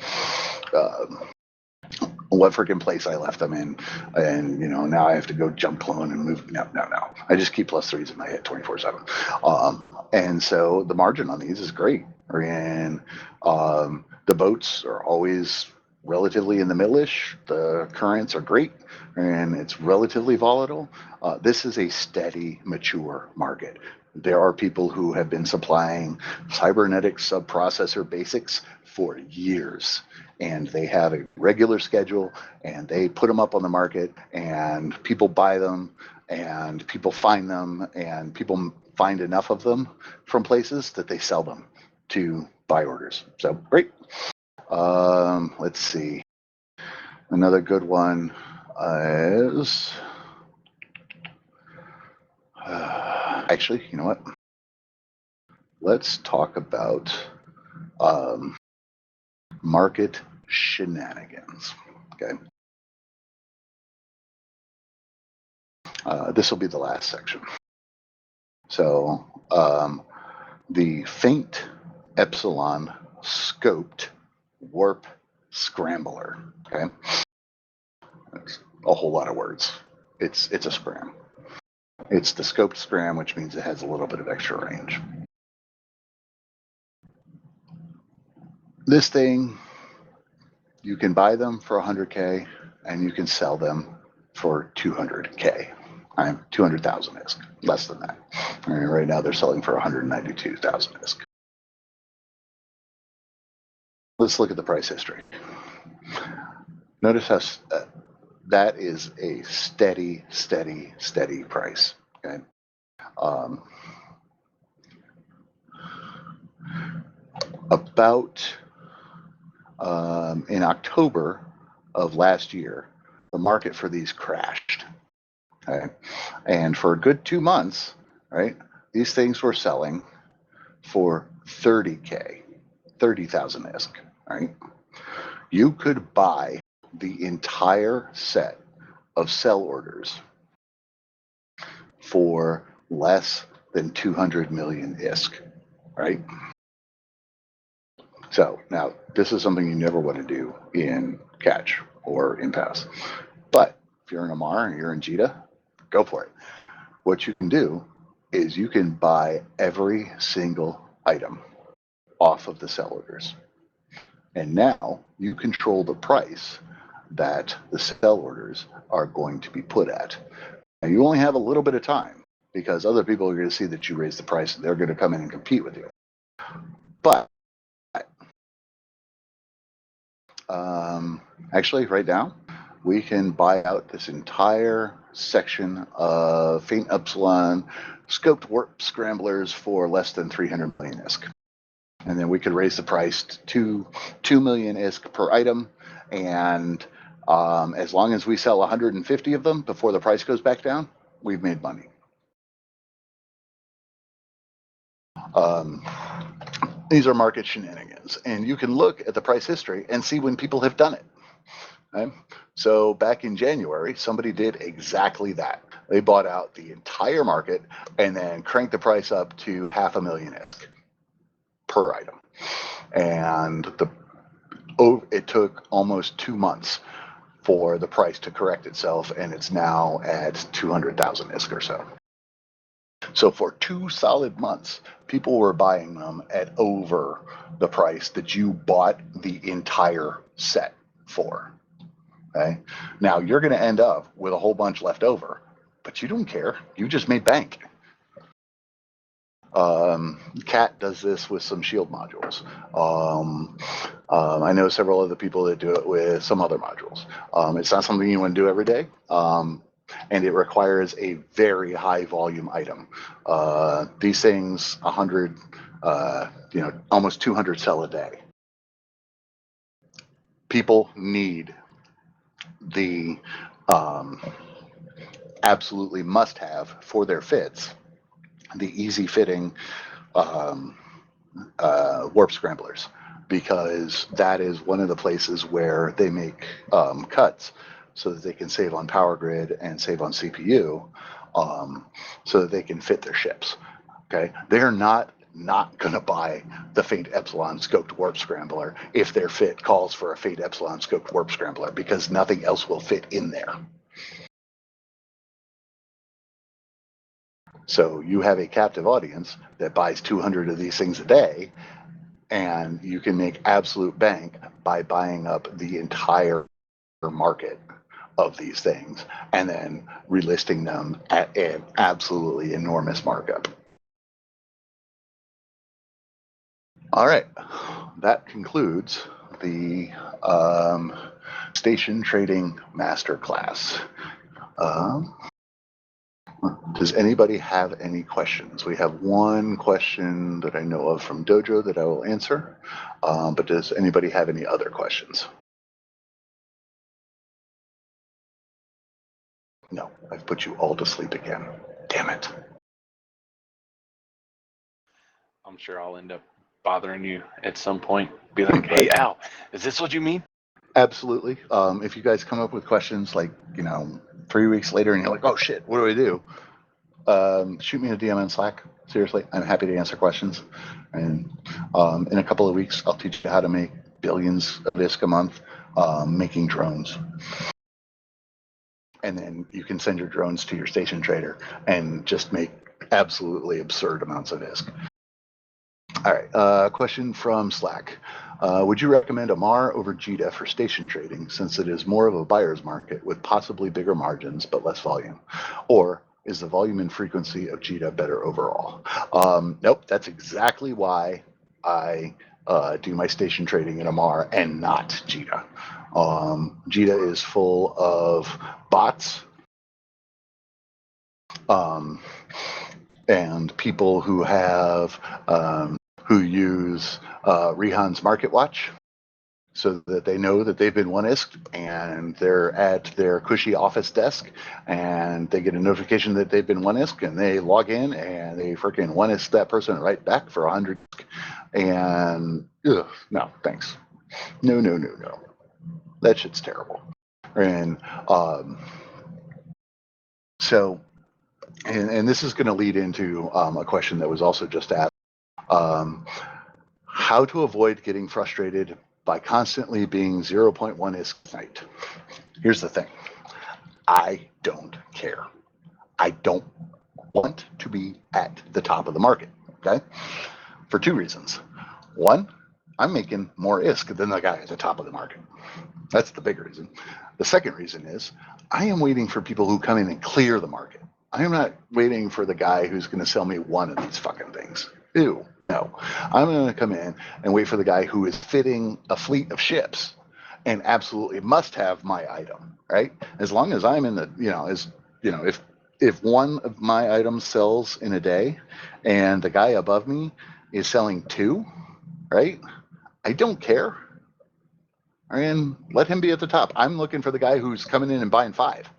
place I left them in, and now I have to go jump clone and move. No. I just keep +3s in my head 24/7. And so the margin on these is great. And the boats are always relatively in the middle-ish. The currents are great, and it's relatively volatile. This is a steady, mature market. There are people who have been supplying cybernetic subprocessor basics for years, and they have a regular schedule, and they put them up on the market, and people buy them, and people find them, and people find enough of them from places that they sell them to buy orders. So great. Let's see. Another good one is actually, you know what? Let's talk about market shenanigans. Okay. This will be the last section. So the faint epsilon scoped warp scrambler. Okay. That's a whole lot of words. It's a scram. It's the scoped scram, which means it has a little bit of extra range. This thing, you can buy them for 100K and you can sell them for 200K. I'm 200,000 ISK, less than that. And right now they're selling for 192,000 ISK. Let's look at the price history. Notice how that is a steady price. Okay. About in October of last year, the market for these crashed. Okay. And for a good 2 months, right, these things were selling for 30K, 30,000 ISK, right? You could buy the entire set of sell orders for less than 200 million ISK, right? So now this is something you never want to do in catch or in pass. But if you're in Amar and you're in Jita, go for it. What you can do is you can buy every single item off of the sell orders. And now you control the price that the sell orders are going to be put at. Now you only have a little bit of time because other people are going to see that you raise the price and they're going to come in and compete with you. But actually right now, we can buy out this entire section of Faint Epsilon scoped warp scramblers for less than 300 million ISK. And then we could raise the price to 2 million ISK per item. And as long as we sell 150 of them before the price goes back down, we've made money. These are market shenanigans. And you can look at the price history and see when people have done it. Okay? So back in January, somebody did exactly that. They bought out the entire market and then cranked the price up to 500,000 ISK per item. And it took almost 2 months for the price to correct itself, and it's now at 200,000 ISK or so. So for 2 solid months, people were buying them at over the price that you bought the entire set for. Okay? Now you're going to end up with a whole bunch left over, but you don't care. You just made bank. Cat does this with some shield modules. I know several other people that do it with some other modules. It's not something you want to do every day, and it requires a very high volume item. These things, 100, almost 200 sell a day. People need the absolutely must have for their fits, the easy fitting warp scramblers, because that is one of the places where they make cuts so that they can save on power grid and save on CPU, so that they can fit their ships. Okay, they're not going to buy the Faint Epsilon scoped warp scrambler if their fit calls for a Faint Epsilon scoped warp scrambler, because nothing else will fit in there. So you have a captive audience that buys 200 of these things a day, and you can make absolute bank by buying up the entire market of these things and then relisting them at an absolutely enormous markup. All right, that concludes the station trading masterclass. Does anybody have any questions? We have one question that I know of from Dojo that I will answer, but does anybody have any other questions? No, I've put you all to sleep again. Damn it. I'm sure I'll end up bothering you at some point. Be like, hey, Al, is this what you mean? Absolutely. If you guys come up with questions like, 3 weeks later and you're like, oh shit, what do I do? Shoot me a DM on Slack. Seriously, I'm happy to answer questions. And in a couple of weeks, I'll teach you how to make billions of ISK a month making drones. And then you can send your drones to your station trader and just make absolutely absurd amounts of ISK. All right, question from Slack. Would you recommend Amar over JITA for station trading, since it is more of a buyer's market with possibly bigger margins but less volume? Or is the volume and frequency of JITA better overall? Nope, that's exactly why I do my station trading in Amar and not JITA. JITA is full of bots and people who have who use Rehan's Market Watch, so that they know that they've been one ISK and they're at their cushy office desk and they get a notification that they've been one ISK and they log in and they freaking one ISK that person right back for 100 ISK. And no, thanks. No. That shit's terrible. And so, and this is going to lead into a question that was also just asked. How to avoid getting frustrated by constantly being 0.1 ISK night. Here's the thing. I don't care. I don't want to be at the top of the market, okay? For 2 reasons. One, I'm making more ISK than the guy at the top of the market. That's the big reason. The second reason is I am waiting for people who come in and clear the market. I am not waiting for the guy who's going to sell me one of these fucking things. Ew. No, I'm going to come in and wait for the guy who is fitting a fleet of ships and absolutely must have my item, right? As long as I'm in the, if one of my items sells in a day and the guy above me is selling 2, right? I don't care. And let him be at the top. I'm looking for the guy who's coming in and buying 5,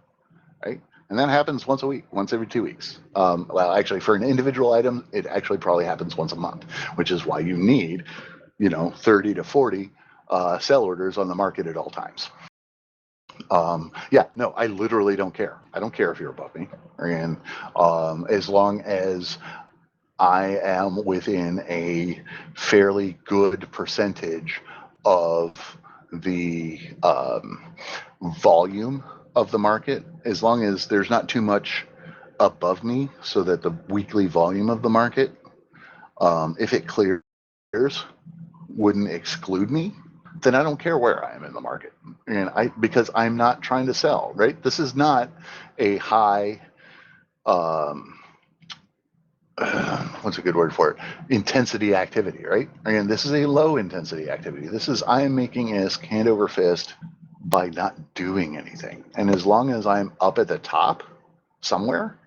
right? And that happens once a week, once every 2 weeks. Well, actually, for an individual item, it actually probably happens once a month, which is why you need, 30 to 40 sell orders on the market at all times. No, I literally don't care. I don't care if you're above me. And as long as I am within a fairly good percentage of the volume of the market, as long as there's not too much above me so that the weekly volume of the market, if it clears, wouldn't exclude me, then I don't care where I am in the market. And because I'm not trying to sell, right? This is not a high, what's a good word for it? Intensity activity, right? And this is a low intensity activity. This is, I am making ISK hand over fist by not doing anything. And as long as I'm up at the top somewhere,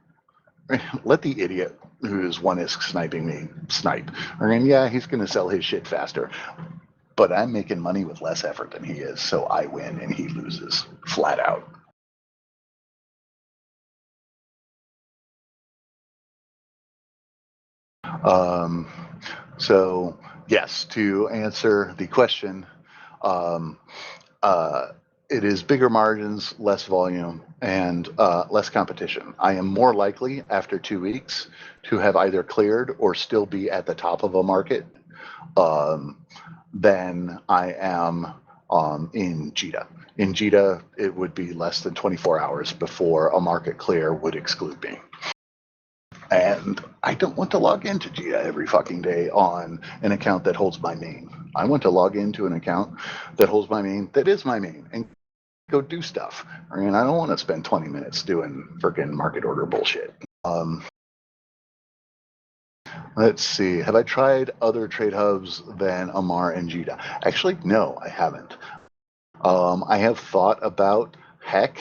let the idiot who's one ISK sniping me snipe. And yeah, he's going to sell his shit faster. But I'm making money with less effort than he is, so I win and he loses, flat out. So yes, to answer the question, it is bigger margins, less volume, and less competition. I am more likely after 2 weeks to have either cleared or still be at the top of a market than I am in JITA. In JITA, it would be less than 24 hours before a market clear would exclude me. And I don't want to log into JITA every fucking day on an account that holds my main. I want to log into an account that holds my main, that is my main, and go do stuff. I mean, I don't want to spend 20 minutes doing freaking market order bullshit. Let's see. Have I tried other trade hubs than Amar and JITA? Actually, no, I haven't. I have thought about Heck,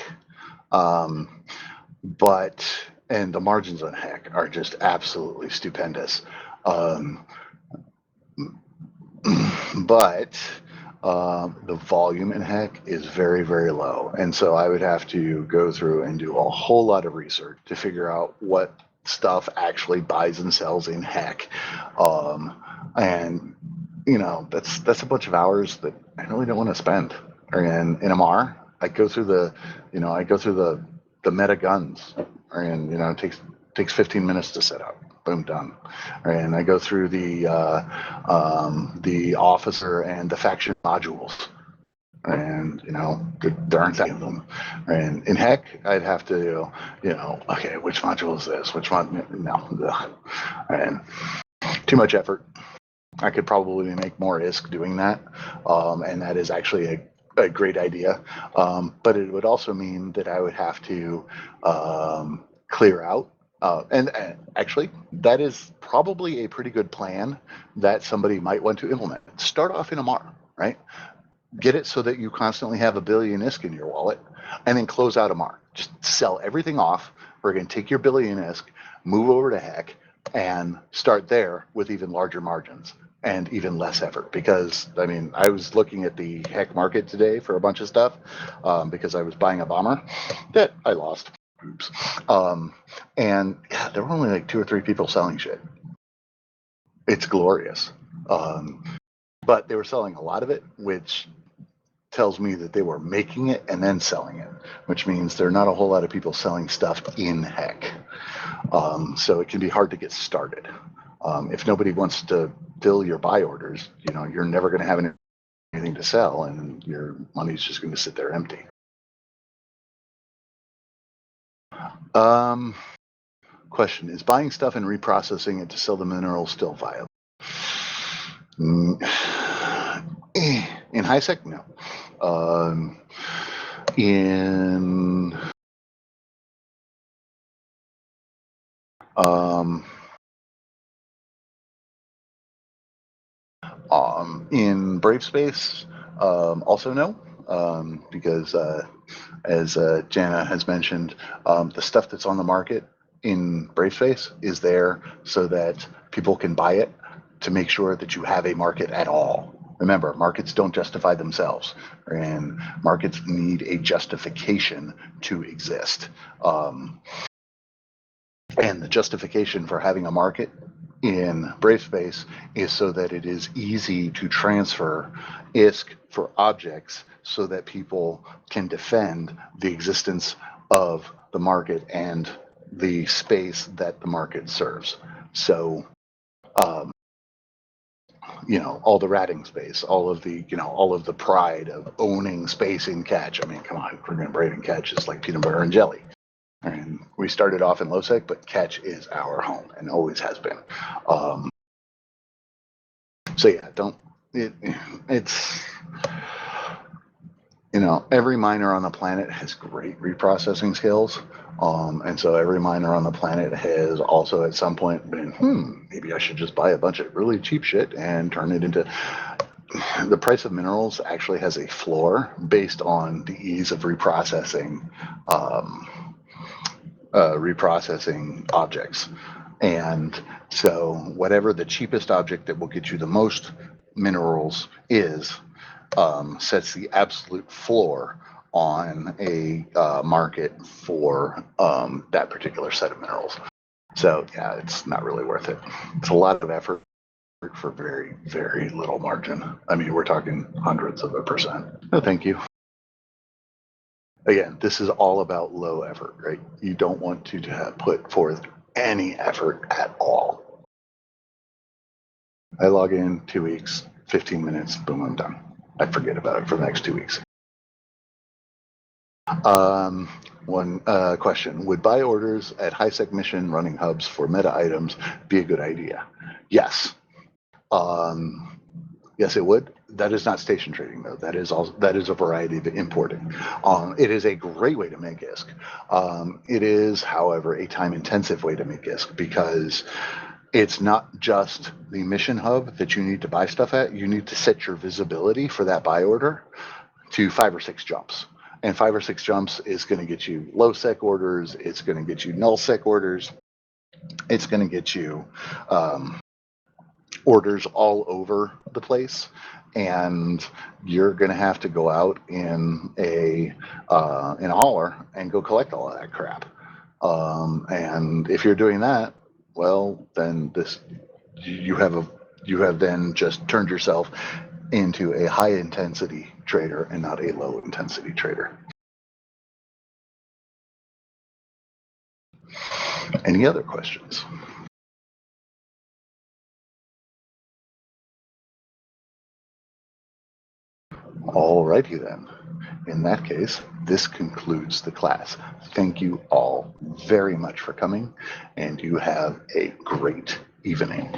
but and the margins on Heck are just absolutely stupendous. But the volume in Heck is very, very low. And so I would have to go through and do a whole lot of research to figure out what stuff actually buys and sells in Heck. And that's a bunch of hours that I really don't want to spend. And in Amar, I go through the meta guns, and it takes 15 minutes to set up. Boom, done. And I go through the officer and the faction modules, and there aren't that many of them. And in Heck, I'd have to okay, which module is this? Which one? No, and too much effort. I could probably make more ISK doing that, and that is actually a great idea. But it would also mean that I would have to clear out. And actually, that is probably a pretty good plan that somebody might want to implement. Start off in Amar, right? Get it so that you constantly have 1 billion ISK in your wallet, and then close out Amar. Just sell everything off. We're going to take your 1 billion ISK, move over to Heck, and start there with even larger margins and even less effort. Because I was looking at the Heck market today for a bunch of stuff because I was buying a bomber that I lost. Oops. And yeah, there were only like 2 or 3 people selling shit. It's glorious. But they were selling a lot of it, which tells me that they were making it and then selling it, which means there are not a whole lot of people selling stuff in Heck. So it can be hard to get started. If nobody wants to fill your buy orders, you're never going to have anything to sell, and your money's just going to sit there empty. Question, is buying stuff and reprocessing it to sell the mineral still viable? In high sec, no. In Brave Space, also no. because as Jana has mentioned, the stuff that's on the market in Bravespace is there so that people can buy it to make sure that you have a market at all. Remember, markets don't justify themselves, and markets need a justification to exist. And the justification for having a market in Bravespace is so that it is easy to transfer ISK for objects so that people can defend the existence of the market and the space that the market serves. So, all the ratting space, all of the pride of owning space in Catch. I mean, come on, we're going to Brave and Catch is like peanut butter and jelly. And we started off in LoSec, but Catch is our home and always has been. So yeah, it's every miner on the planet has great reprocessing skills. And so every miner on the planet has also at some point been, maybe I should just buy a bunch of really cheap shit and turn it into. The price of minerals actually has a floor based on the ease of reprocessing objects. And so whatever the cheapest object that will get you the most minerals is, sets the absolute floor on a market for that particular set of minerals. So yeah, it's not really worth it. It's a lot of effort for very, very little margin. I mean, we're talking hundreds of %. No, thank you. Again, this is all about low effort, right? You don't want to put forth any effort at all. I log in 2 weeks, 15 minutes, boom, I'm done. I forget about it for the next 2 weeks. One question: would buy orders at HiSec mission running hubs for meta items be a good idea? Yes. Yes, it would. That is not station trading, though. That is a variety of importing. It is a great way to make ISK. It is, however, a time-intensive way to make ISK because it's not just the mission hub that you need to buy stuff at. You need to set your visibility for that buy order to 5 or 6 jumps. And 5 or 6 jumps is going to get you low sec orders. It's going to get you null sec orders. It's going to get you orders all over the place. And you're going to have to go out in a hauler and go collect all of that crap. And if you're doing that, well, then you have then just turned yourself into a high intensity trader and not a low intensity trader. Any other questions? Alrighty then. In that case, this concludes the class. Thank you all very much for coming, and you have a great evening.